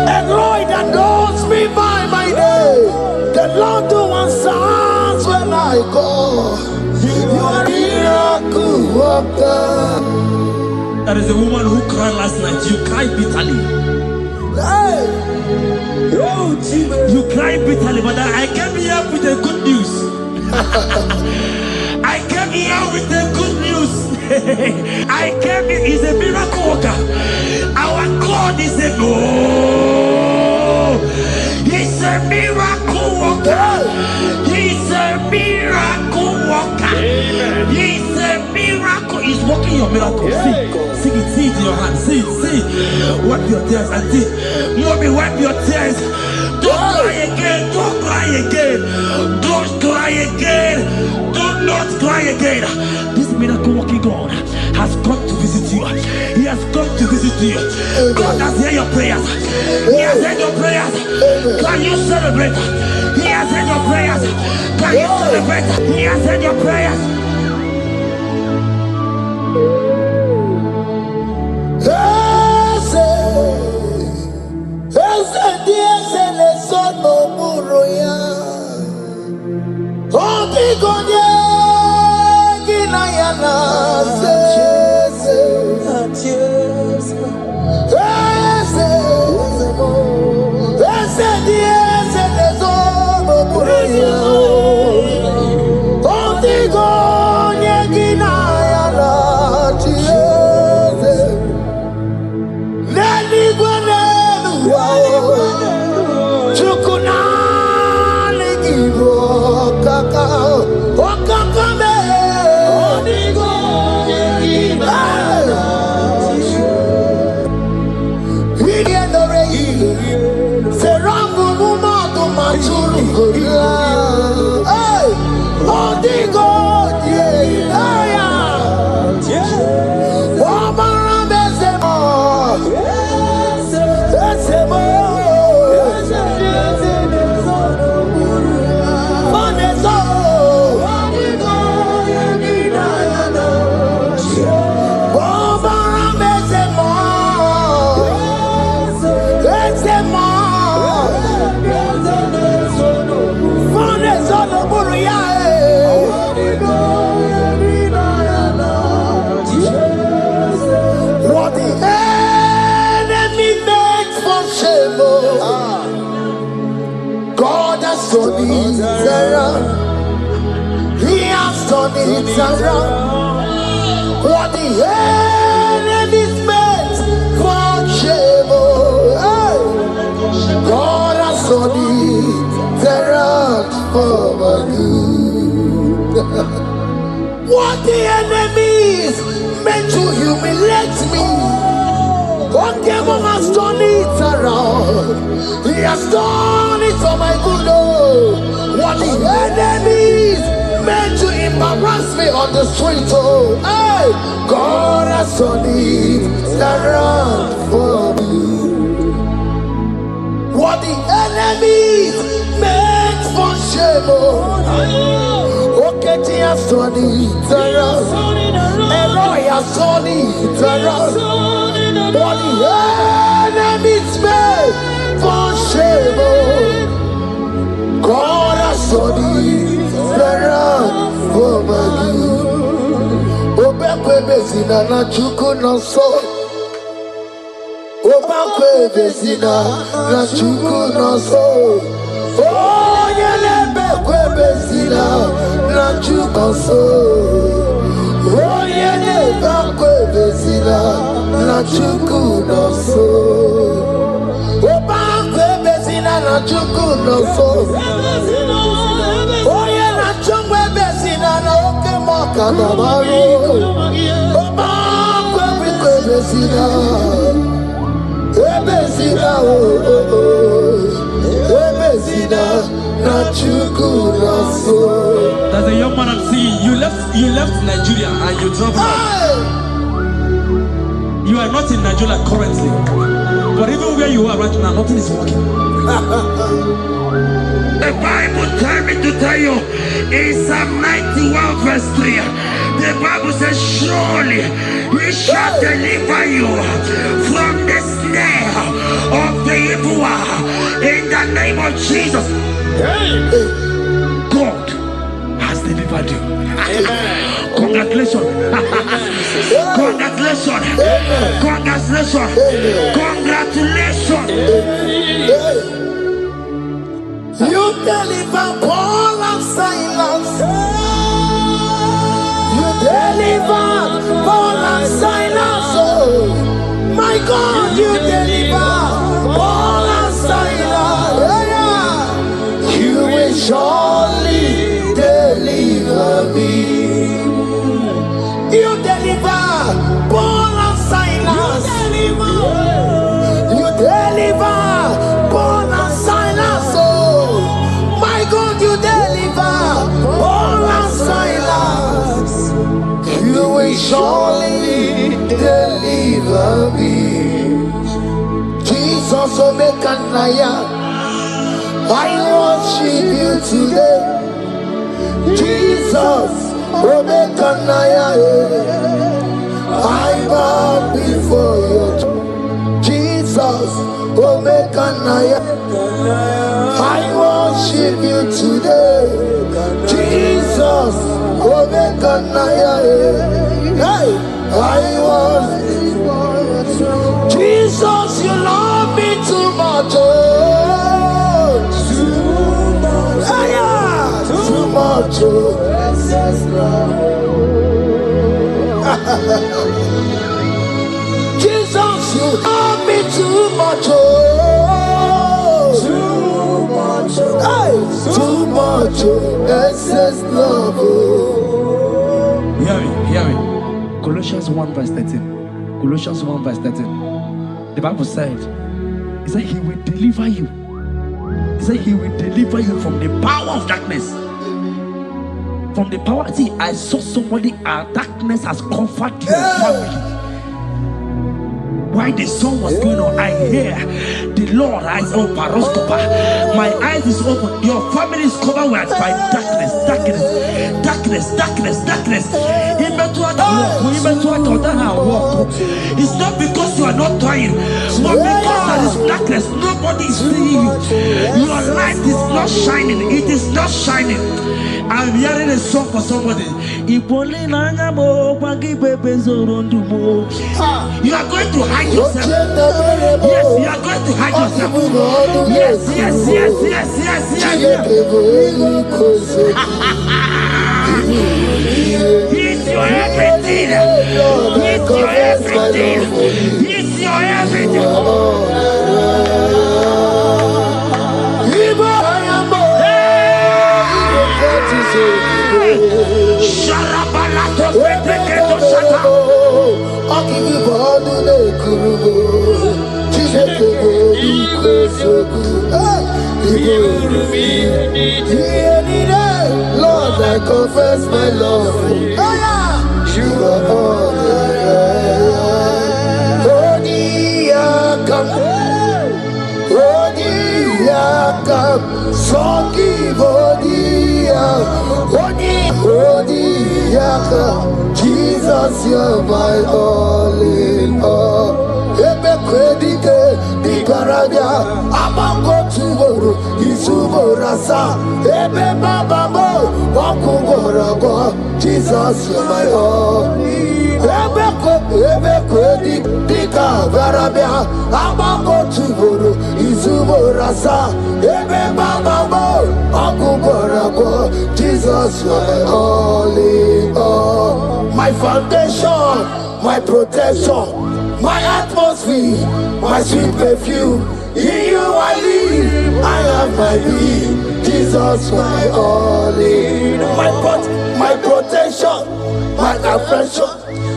And Lord that knows me by my name. The Lord who answers when I call. You are a miracle worker. There is a woman who cried last night. You cried bitterly. Hey. You cry bitterly, but I came here with the good news. I came here with the good news. I came here, he's a miracle worker. Our God is a he's a miracle worker. He's a miracle worker. He's a miracle. He's working your miracle. See it, see it in your hand. See it, see it. Wipe your tears and see. Mommy, wipe your tears. Don't cry again. Don't cry again. Don't cry again. Do not cry again. This miracle working God has come to visit you. He has come to visit you. God has heard your prayers. He has heard your prayers. Can you celebrate? He has heard your prayers. Can you celebrate? He has heard your prayers. He has done it around. What the enemy's meant for shame, God has done it around for my good. What the enemy's meant to humiliate me, God has done it around. He has done it for my good. What the enemies meant to embarrass me on the street, hey, God has done it around for me. What the enemies meant for shame, okay, He has done it around. Elroy has done it around. What the enemies meant for shame, God has done it around for my good. Obekwe bezina na chuku no so. Obekwe bezina na chuku no so. Oh, yelebekwe bezina na chuku no so. Oh, yelebekwe bezina na chuku no so. Obekwe bezina na chuku no so. Oh, yeah, na chungwe bezina na oke moka na maru. Obekwe bezina. Ebezina Ebezina na chuku na so. There's a young man I'm seeing. You left Nigeria and you traveled. You are not in Nigeria currently, but even where you are right now, nothing is working. The Bible tells me to tell you in Psalm 91 verse 3, the Bible says, surely He shall deliver you from the snare of the evil one in the name of Jesus. God has delivered you. Congratulations. Congratulations. Congratulations. Congratulations. You deliver Paul and Silas. You deliver Paul and Silas. Oh, my God, you deliver Paul and Silas. You will surely deliver me. You deliver Paul and Silas. You deliver Paul and Silas. Oh, my God, you deliver Paul and Silas. You will surely deliver me. Jesus, Naija, I worship you today. Jesus, Naija, I bow before you. Jesus, Naija, I worship you today. Jesus, Naija, hey, I worship you. Jesus, you love me too much. Oh, too much. Jesus, you love me too much. Oh, too much. Excess love. Hear me. Colossians 1 verse 13. Colossians 1 verse 13. The Bible said, he said he will deliver you. He said he will deliver you from the power of darkness. From the power. See, I saw somebody, darkness has covered your family. While the song was going on, I hear the Lord eyes open. My eyes is open. Your family is covered by darkness. It's not because you are not trying, but because there is darkness. Nobody is seeing you. Your light is not shining. It is not shining. I'm hearing a song for somebody. You are going to hide yourself. Yes, you are going to hide yourself. Yes. He's your everything. He's your everything. He's your everything. Lord, I confess my love. You are all Jesus, you're my all in all. Ebe kredite di karabia, amango tuboro, isuborasa. Ebe baba mo, wakugorago. Jesus, you're my all. Ebe kredite di karabia, amango tuboro, isuborasa. Ebe baba mo, wakugorago. Jesus, you're my all in all. My foundation, my protection, my atmosphere, my sweet perfume. In you I live, I have my being. Jesus, my all in all. My protection, my affection,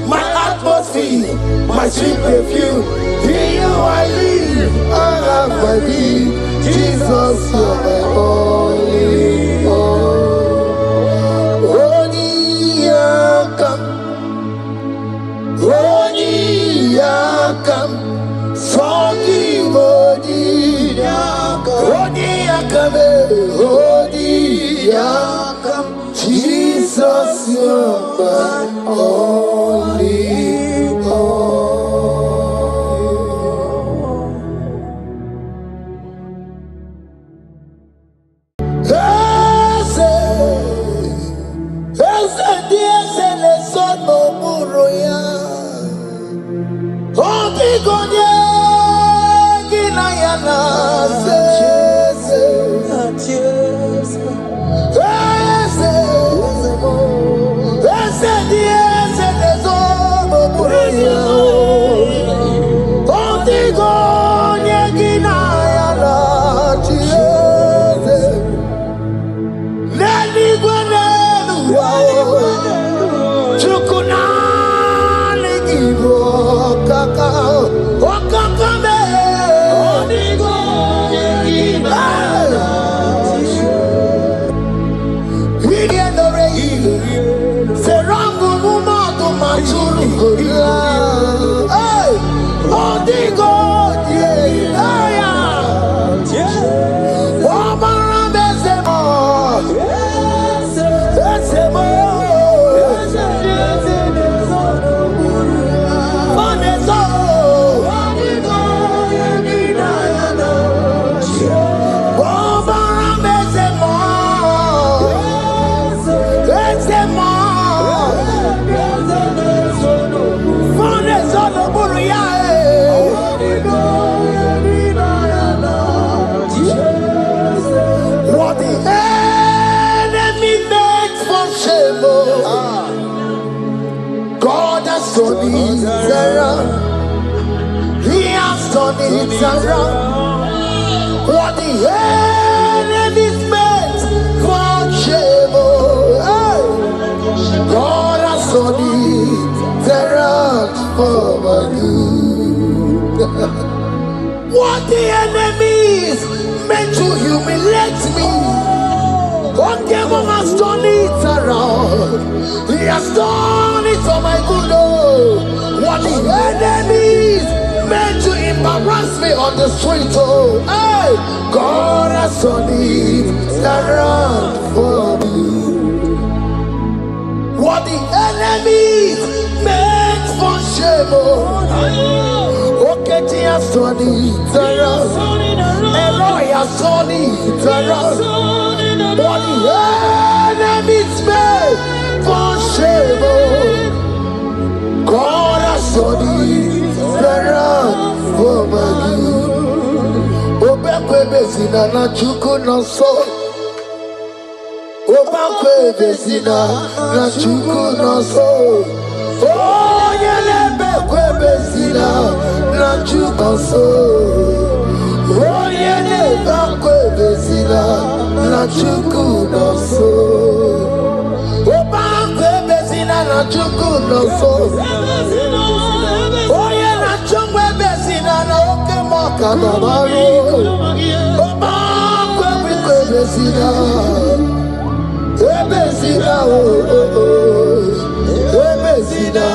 my atmosphere, my sweet perfume. In you I live, I have my being. Jesus, you're my all in all. Yakam, Sogi Odi Yakam, Jesus, you're my only all. Ese Dios le sono muroya. It's around what the enemy's meant for shame. Hey. God has done it around for my good. What the enemy's meant to humiliate me, what devil has done it around. He has done it for my good. What the enemy's meant to embarrass me on the street, oh, hey, God has done it around for me. What the enemy meant for shame, oh, okay, he has done it around. Elroy has done it around. What the enemy meant for shame, oh, God has done it around for my good. Obekwe bezina na chuku no so. Obekwe bezina na chuku no so. Oh, yele bekwe bezina na chuku no so. Oh, yele bekwe bezina na chuku no so. Obekwe bezina na chuku no so. Oh, yeah, na chungwe bezina na oke moka babaru. Oba kwe bezina, bezina bezina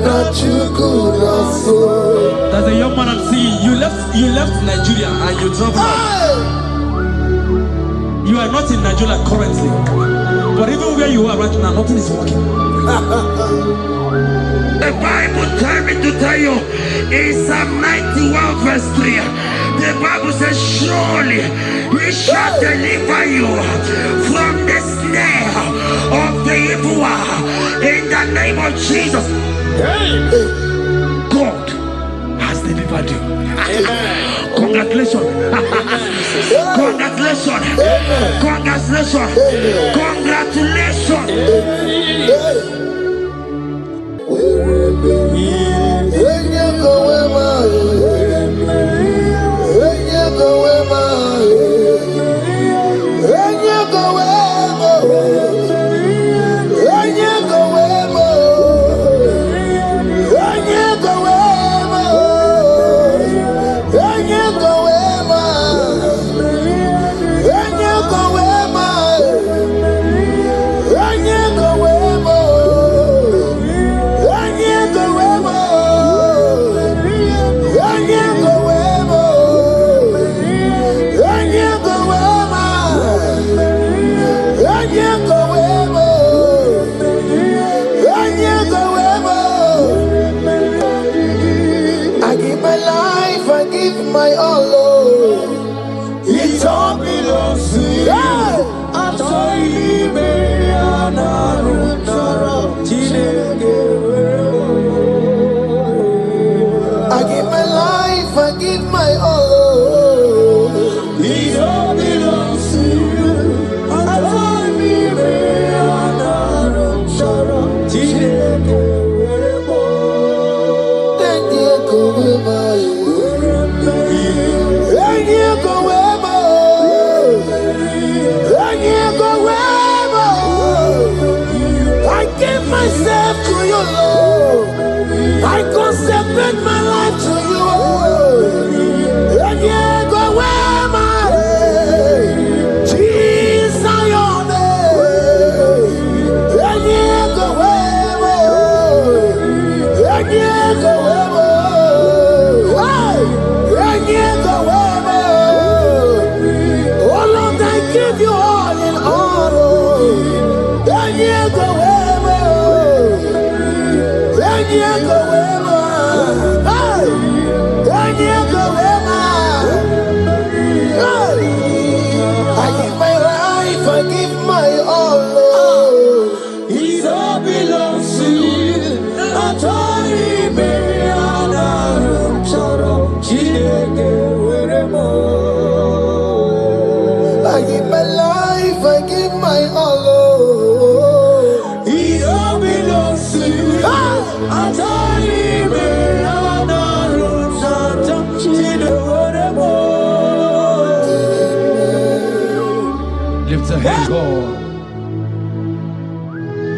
na chuku na so. There's a young man I'm seeing. You left Nigeria and you traveled. You are not in Nigeria currently, but even where you are right now, nothing is working. The Bible tells me to tell you in Psalm 91 verse 3, the Bible says, surely he shall deliver you from the snare of the evil one in the name of Jesus. God has delivered you. Congratulations. Congratulations. Congratulations. Congratulations.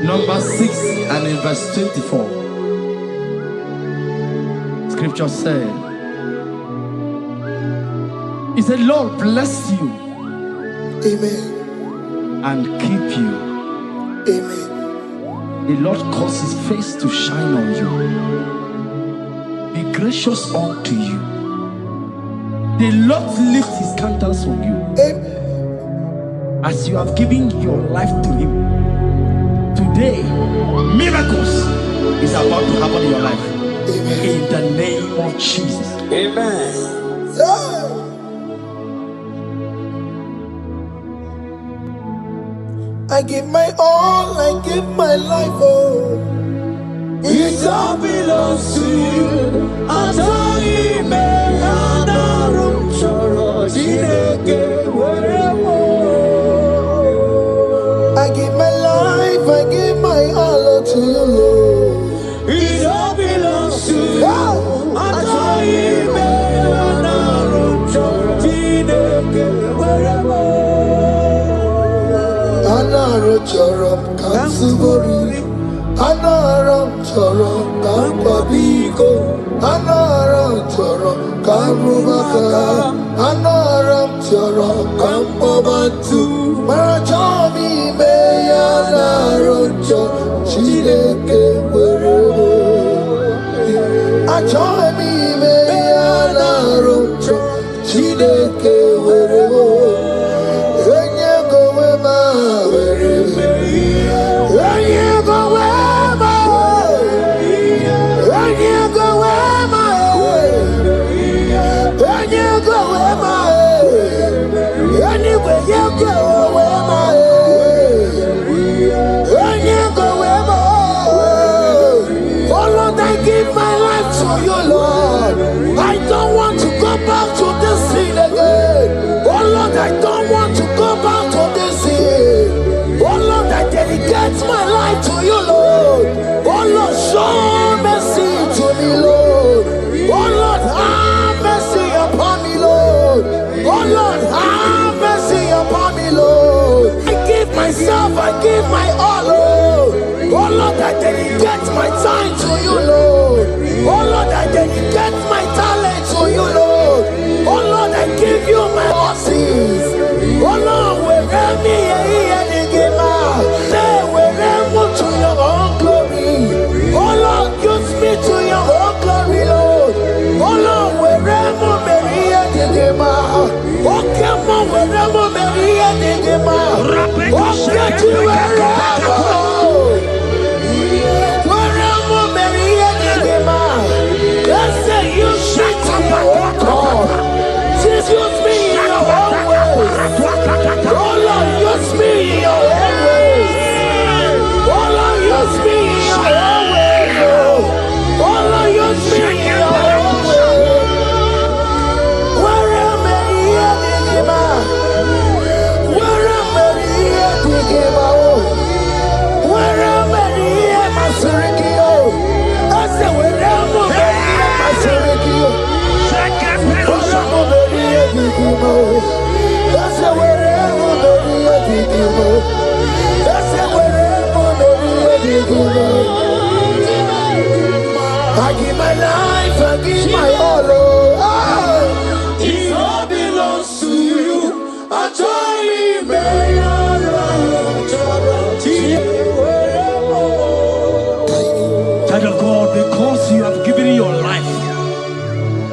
Number 6 and in verse 24. Scripture said, He said, Lord bless you. Amen. And keep you. Amen. The Lord cause His face to shine on you. Be gracious unto you. The Lord lift His countenance on you. Amen. As you have given your life to Him. Today, miracles is about to happen in your life. Amen. In the name of Jesus. Amen. Yeah. I give my all, I give my life, oh. It all belongs to you. I give my life, I give my all to you, Lord. It all belongs to you. Anaram chorom kansubori, anaram chorom kampabiko, anaram chorom kampubaka, anaram chorom kampabantu. Marachomi me anaram chorom chideke werebo. Achomi me anaram chorom chideke werebo. Back to this sin again. Oh Lord, I don't want to go back to this sin. Oh Lord, I dedicate my life to you, Lord. Oh Lord, show mercy to me, Lord. Oh Lord, have mercy upon me, Lord. Oh Lord, have mercy upon me, Lord. I give myself, I give my all, Lord. Oh Lord, I dedicate my time to you, Lord. Oh Lord, I dedicate my talent to you, Lord. Oh Lord, I give you my horses. Oh Lord, wherever me and the gamer, say wherever to your own glory. Oh Lord, use me to your own glory, Lord. Oh Lord, wherever me and the gamer, oh come on, wherever me and the gamer, oh get to wherever me and the gamer. Let's say you shut up, God. Use me in your own ways. Oh Lord, use me in your own ways. Oh Lord, use me in your own ways. Oh Lord, use me in your own ways. Where am I here, Digima? Where am I here, Digima? Where am I here, Masurikio? I said, where am I here, Masurikio? That's a wherever that's a wherever I give my life, I give my all. It all belongs to you. I join Child of God, because you have given your life,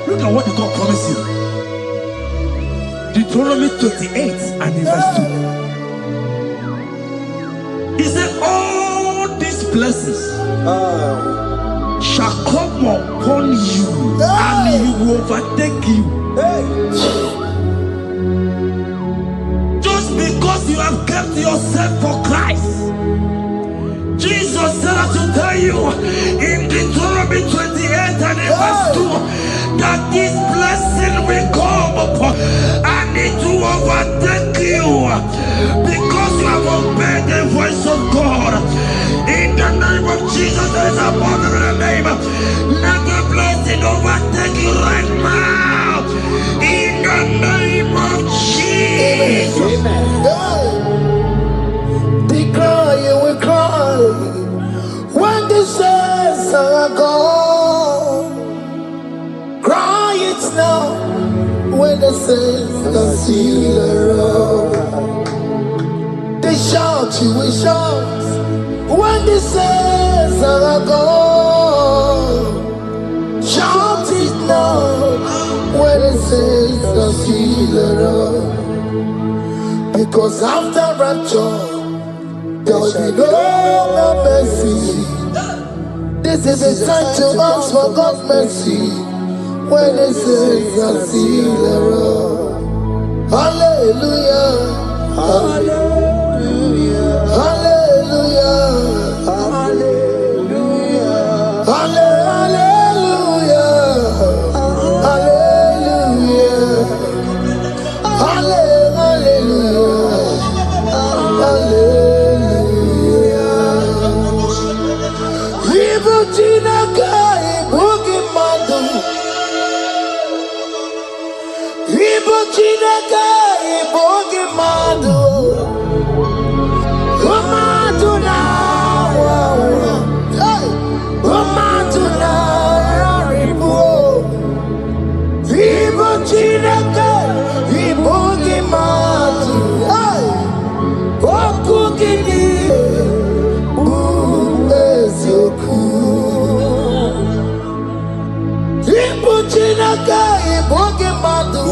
look at what God promised you. Deuteronomy 28 and in verse 2. He said, all these blessings shall come upon you and you will overtake you. Just because you have kept yourself for Christ. Jesus said to tell you in Deuteronomy 28 and in verse 2 that this blessing will come upon and it will overtake you because you have obeyed the voice of God. In the name of Jesus, there is above every name. Let the blessing overtake you right now. In the name of Jesus. Amen. They cry, you will cry. saints are still around. They shout, you will shout when the saints are gone. Shout it now when the saints are still around. Because after rapture, there will be no more mercy. This is the time to ask for God's mercy when the saints are still around. Hallelujah, hallelujah, hallelujah, hallelujah, hallelujah, hallelujah, hallelujah, hallelujah. Ibutina kai bugi madu. Ibutina kai bugi madu. Umadu na hey, umadu na ribu. Ibutina kai bugi madu. Hey, okugini. Ibuchinaka ibugi madu.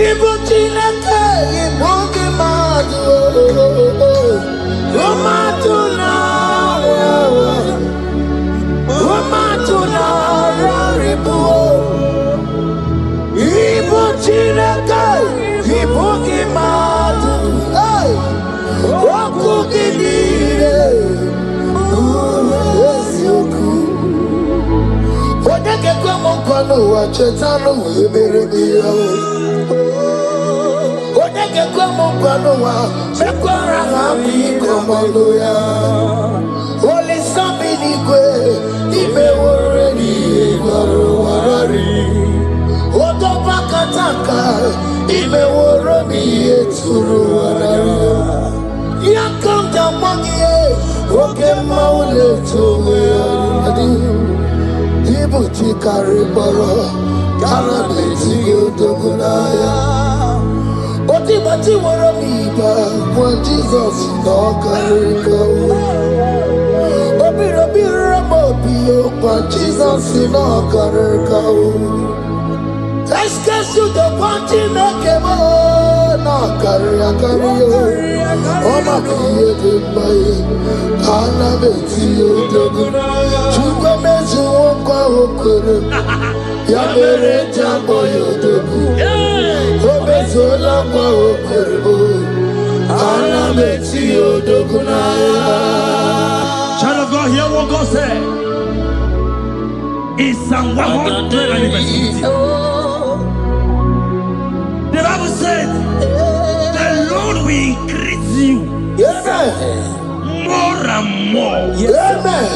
Ibuchinaka ibugi madu. Umatuna ribu. Ibuchinaka ibugi madu. Hey, okugidire. Odeke kwa mkono wa chetano weberemia. Odeke kwa mkono wa mekwara hapi komando ya. Ole sabini kwe ibe woreni warari. Odopa kataka ibe woroni eturu warari. Yakonda mwangie oke maule tuwe adi. Ibuchi kariboro kara beti odogunaya. Oti bati woro miba kwa Jesus no kariko. Obiro biro mobio kwa Jesus no kariko. Eskesu do panti mekemo no karia kario. Oma kiye de baye kara beti odogunaya. Chukwe mezu okwa okoro ya mere jambo yodogu. Obezola kwa okoro kara beti odogunaya. Child of God, hear what God said. In Psalm 100. The Bible said, the Lord will increase you more and more. Amen.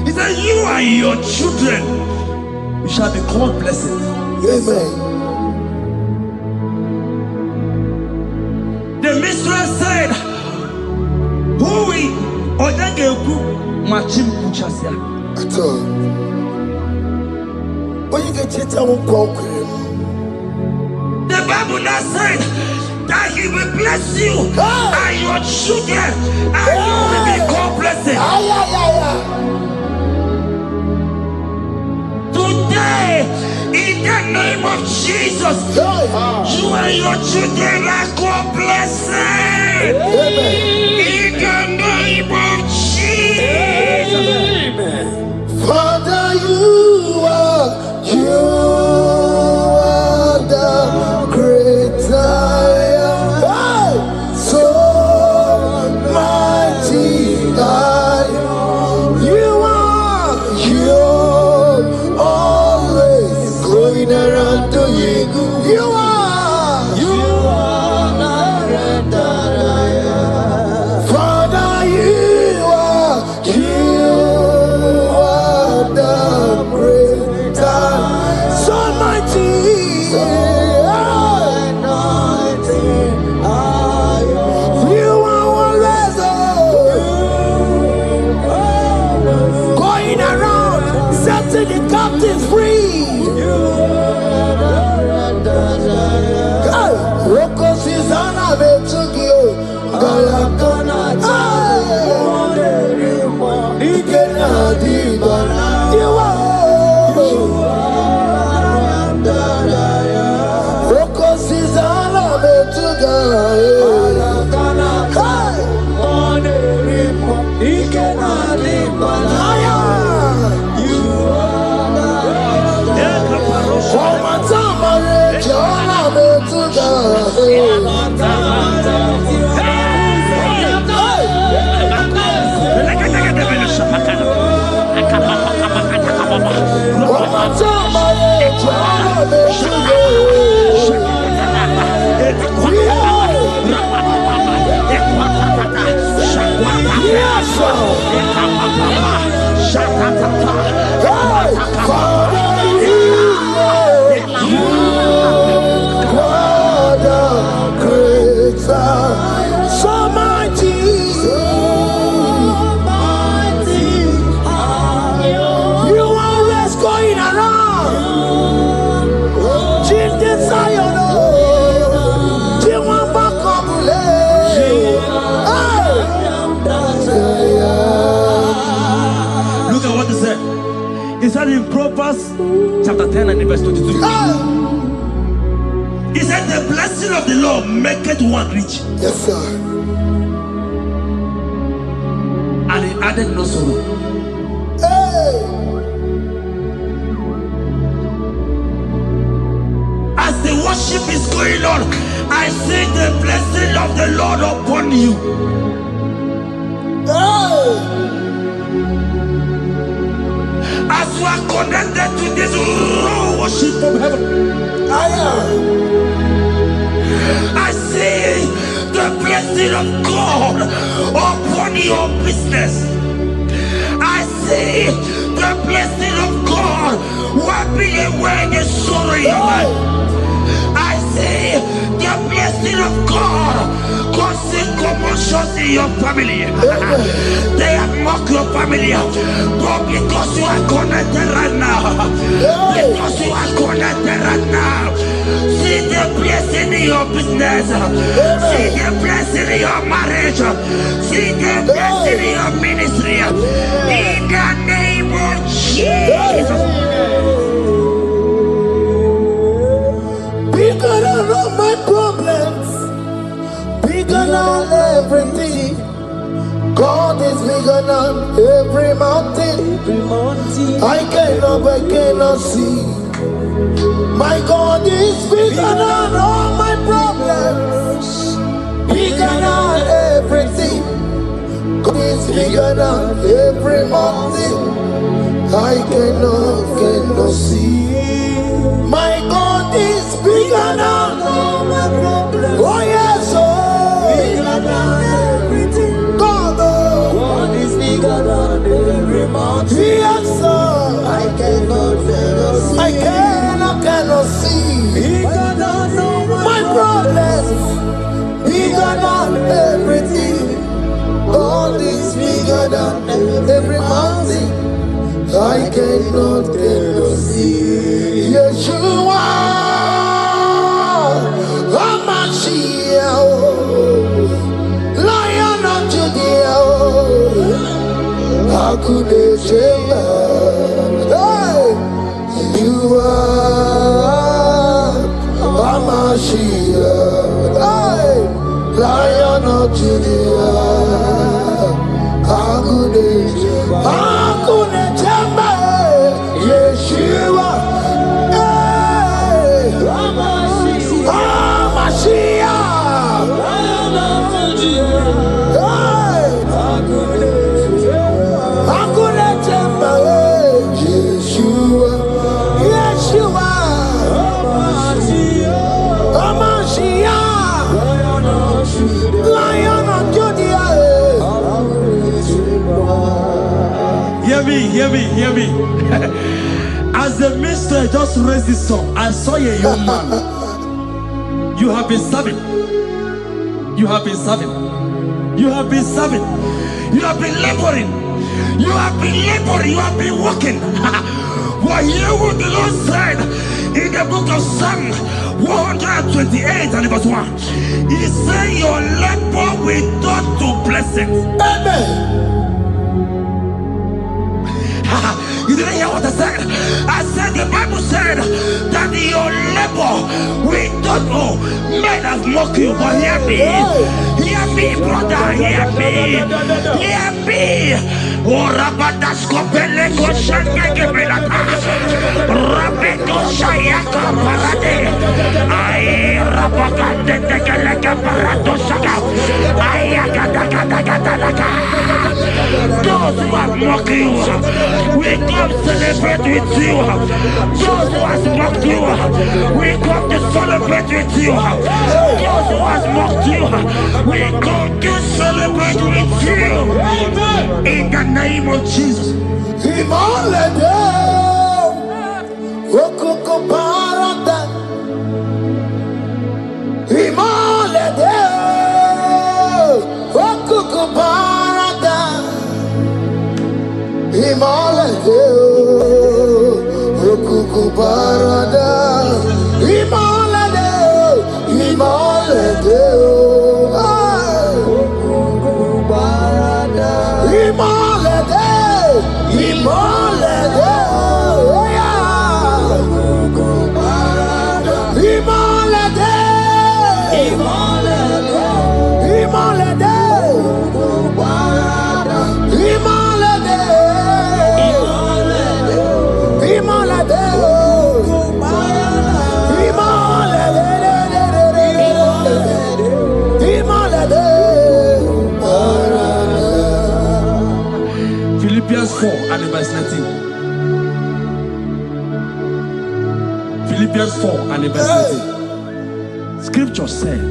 He said, you and your children, you shall be called blessed. Amen. The mistress said, who will Odageku Machim Kuchasia? At all. When you get it, I won't walk with him. The Bible now said that he will bless you and your children, and you will be called blessed. Today, in the name of Jesus, you and your children are called blessed. In the name of Jesus. Father, you are the great I am. So mighty I am. You are always going around doing good. You are not He said in Proverbs chapter 10 and verse 22. He said the blessing of the Lord maketh one rich. Yes, sir. And he added no sorrow. Hey. As the worship is going on, I see the blessing of the Lord upon you. Hey. As you are connected to this raw worship from heaven, I see the blessing of God upon your business. I see the blessing of God wiping away the sorrow in your life. I see the blessing of God causing commotions in your family. They have mocked your family, but because you are connected right now, because you are connected right now, see the blessing in your business, see the blessing in your marriage, see the blessing in your ministry. In the name of Jesus. Bigger than all my problems, bigger than everything. God is bigger than every mountain. I cannot see. My God is bigger than all my problems, bigger than everything. God is bigger than every mountain. I cannot see. My God is bigger than all my problems. Oh yes, oh, bigger than everything. God is bigger than every mountain. Yes, sir. I cannot see. I cannot see. Bigger than all my problems. Bigger than everything. God is bigger than every mountain. I cannot see. Yeshua, Hamashiach, Lion of Judea, Hakudeshema. Hey, you are Hamashiach, hey, Lion of Judea, Hakudeshema. Yeshua, hey, Hamashiach, hey, Hakunechemba, Yeshua, Yeshua, Hamashiach, Lion of Judea. Hear me. As the minister just raised this song, I saw a young man. You have been serving. You have been serving. You have been serving. You have been laboring. You have been laboring. You have been working. What hear what the Lord said in the book of Psalm 128 and verse 1. He said, your labor will turn to blessings. Amen. You didn't hear what I said? I said the Bible said that your labor will not know. Men have mocked you, but hear me. Hear me, brother. Hear me. Hear me. Oh, Rabadasko Peleko Shangeke Belata. Rabeko Shayaka Parade. I Rabakande Tekeleka Parato Shaka. Ayaka. Those who are mocking you, we come celebrate with you. Those who have mocked you, we come to celebrate with you. Those who have mocked you, we come to celebrate with you. In the name of Jesus. Philippians 4 and verse 19. Philippians 4 and verse 19. Scripture said,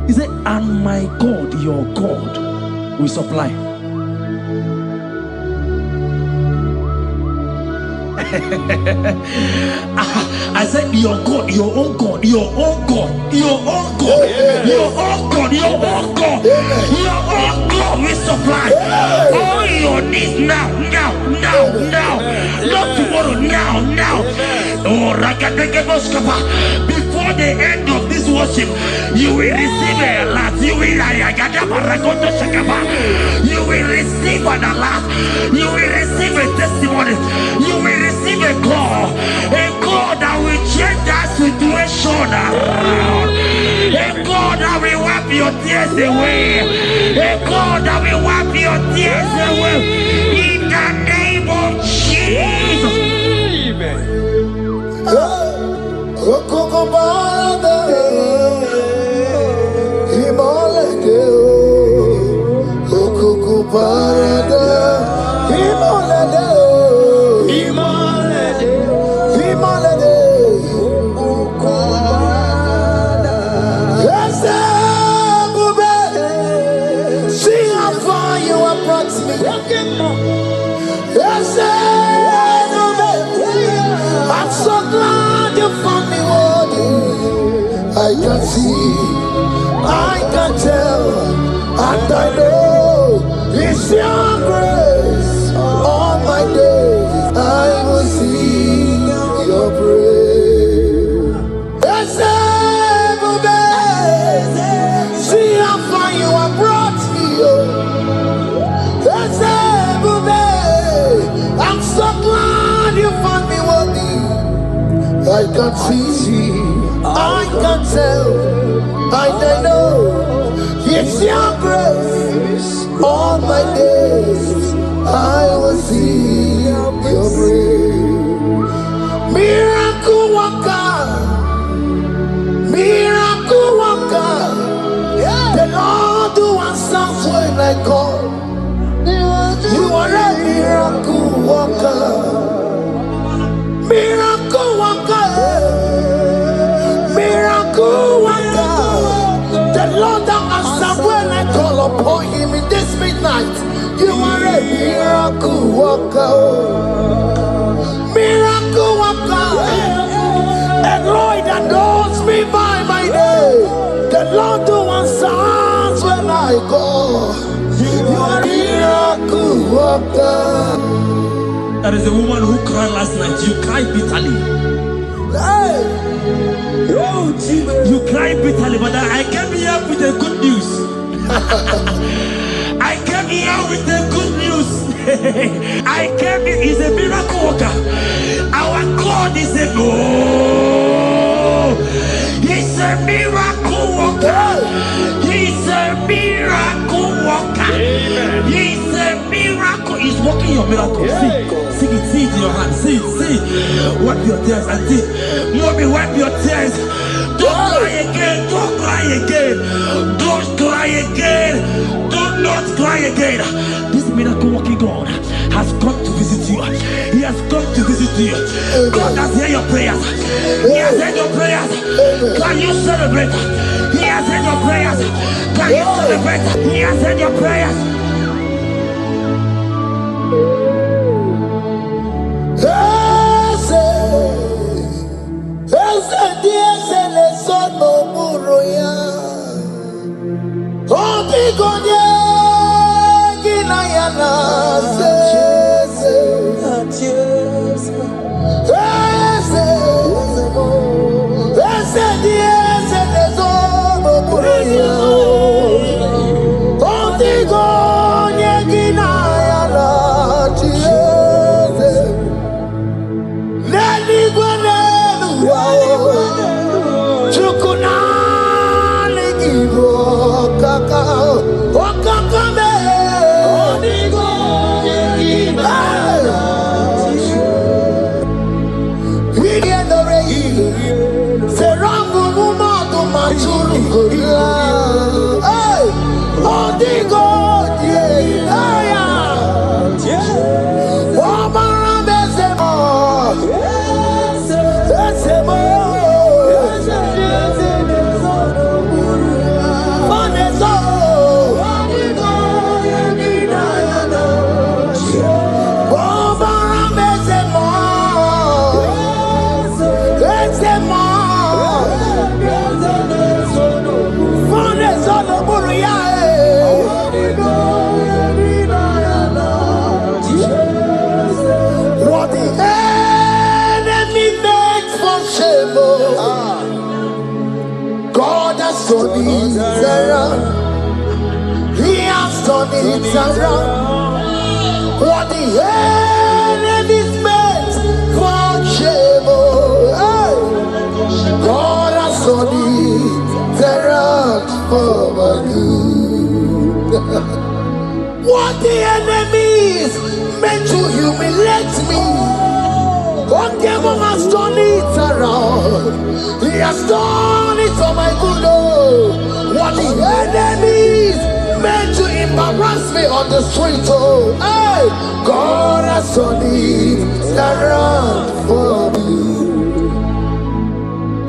he said, and my God, your God, will supply. I said, your God, your own God, your own God, your own God, your own God, your own God, your own God will supply all your needs now. Not tomorrow, now. Oh, before the end of this worship, you will receive a lot. You will receive an alert. You will receive a testimony. You will receive a God that will change that situation around. A God that will wipe your tears away. A God that will wipe your tears away. In the name of Jesus. I'm so glad you found me worthy. I can see, I can tell, and I know it's your grace. All my days I will sing your praise. See how far you have brought me. I'm so glad you found me worthy. I can see, I can tell, I know it's your grace. All my days I will see your grace. Miracle worker, miracle worker. The Lord who answers when I call. You are a miracle worker. Miracle worker. Miracle worker. The Lord that answers when I call upon him in this midnight. You are a miracle worker. Miracle worker. And Lord that knows me by my name. The Lord who answers when I call. You are a miracle worker. There is a woman who cried last night. You cried bitterly. Hey. You cried bitterly, but I came here with the good news. I came here with the good news. I came here, he's a miracle worker. Our God is a he's a miracle worker. He's a miracle worker. He's a miracle. He's working your miracle. See it in your hand. See it. Wipe your tears and see. Mommy, wipe your tears. Don't cry again. Don't cry again. Don't cry again. Do not cry again. This miracle working God has come to visit you. He has come to visit you. God has heard your prayers. He has heard your prayers. Can you celebrate? He has heard your prayers. Can you celebrate? He has heard your prayers. He has done it around. What the enemy's meant for shame, God has done it around for my good. What the enemy's meant to humiliate me, what devil has done it around. He has done it for my good. What the enemies meant to embarrass me on the street, hey, God has done it around for me.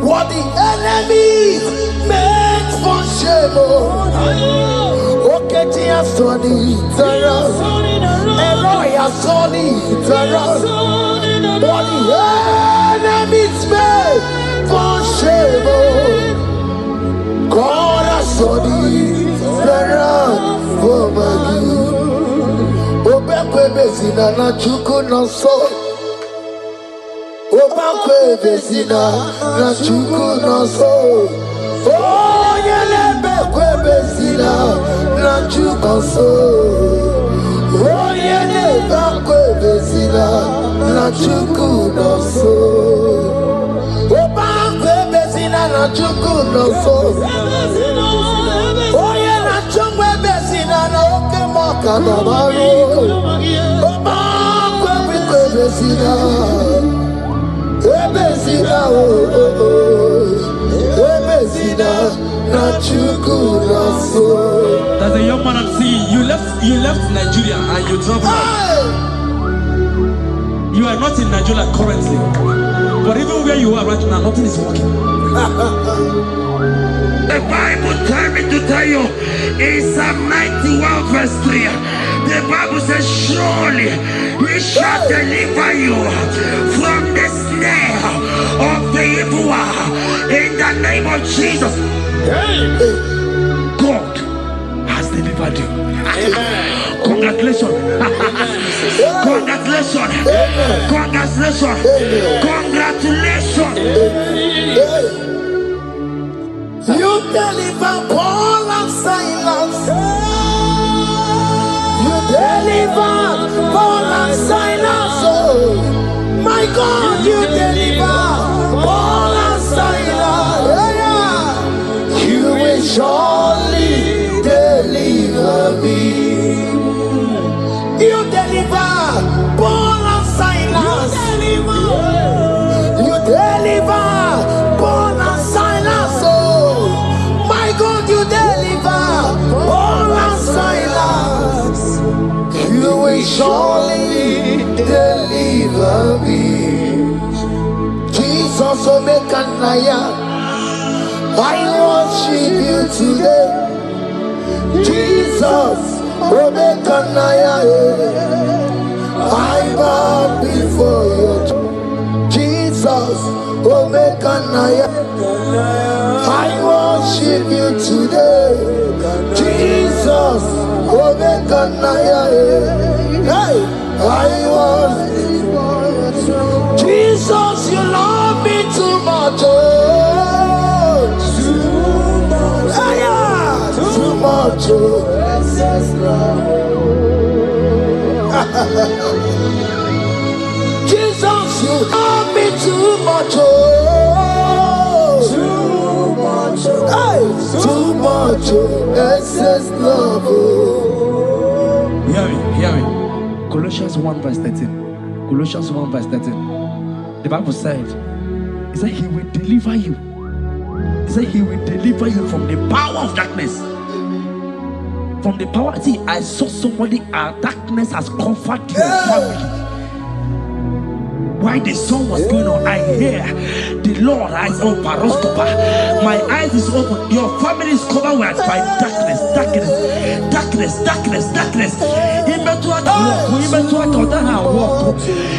What the enemies meant for shame, okay, he has done it around. Elroy has done it around. What the enemies meant for shame, God has done it around for my good. Obekwe bezina na chuku no so. Obekwe bezina na chuku no so. Oh, yelebekwe bezina na chuku no so. Oh, yelebekwe bezina na chuku no so. Obekwe bezina na chuku no so. Oh, yeah, na chungwe bezina na oke moka na maru. Obekwe bezina. Ebezina Ebezina na chuku na so. There's a young man I'm seeing. You left Nigeria and you traveled out. You are not in Nigeria currently, but even where you are right now, nothing is working. The Bible tells me to tell you in Psalm 91 verse 3, the Bible says, surely he shall deliver you from the snare of the evil one in the name of Jesus. God has delivered you. Congratulations. Congratulations. Congratulations. Congratulations. You deliver Paul and Silas. You deliver Paul and Silas. Oh, my God, you deliver Paul and Silas. You will surely deliver me. You deliver Paul and Silas. You deliver Paul and Silas. God, you deliver Paul and Silas. You surely deliver me. Jesus, Omekanaya, I worship you today. Jesus, Omekanaya, I bow before you. Jesus, Omekanaya, I worship you today. Jesus, Omekanaya, hey, I worship you. Jesus, you love me too much. Oh, too much. Yeah, too much. Oh. Jesus, you love me too much. Oh, too much. Hey, too much. Excess love. Oh. Hear me. Colossians 1 verse 13. Colossians 1 verse 13. The Bible said, he said he will deliver you. He said he will deliver you from the power of darkness. From the power. See, I saw somebody, darkness has covered your family. While the song was going on, I hear the Lord eyes open. My eyes is open. Your family is covered by darkness.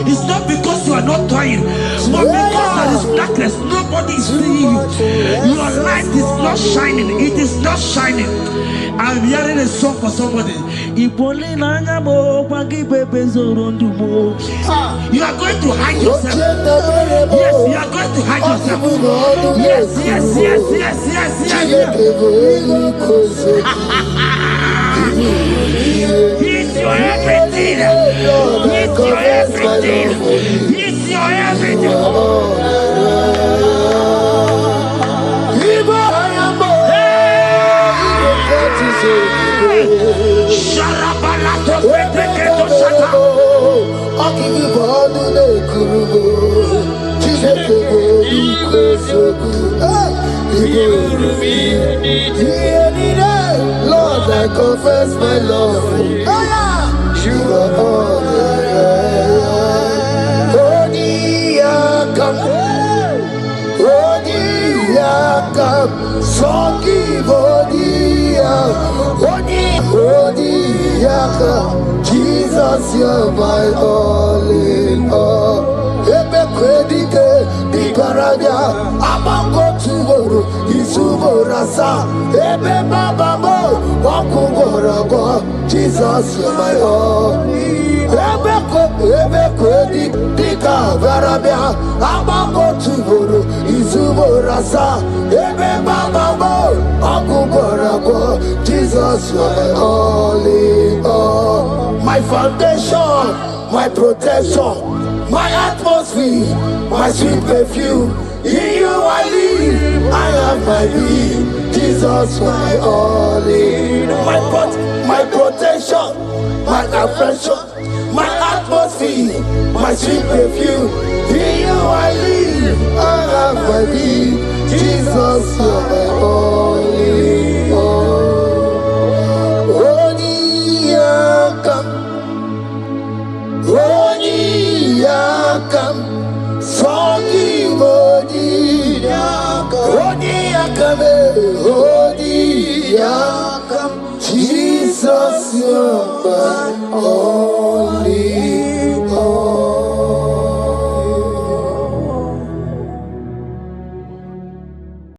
It's not because you are not trying, but because there is darkness. Nobody is seeing you. Your light is not shining. It is not shining. I'm hearing a song for somebody. You are going to hide yourself. Yes, you are going to hide yourself. Yes. He's your everything. He's your everything. He's your everything. Lord, I confess my love. You are all Jesus, you're my all in all. Ebe kwedike di parabia amango tuworo isumorasa ebe baba mo wakugoragwa. Jesus, you're my all. Ebe kwedike di parabia amango tuworo isumorasa ebe baba mo wakugoragwa. Jesus, you're my all in all. My foundation, my protection, my atmosphere, my sweet perfume. In you I live, I have my being. Jesus, my all in all. My protection, my affection, my atmosphere, my sweet perfume. In you I live, I have my being. Jesus, you're my all in all. Yakam, Sogi Odi Yakam, Jesus, you're my all.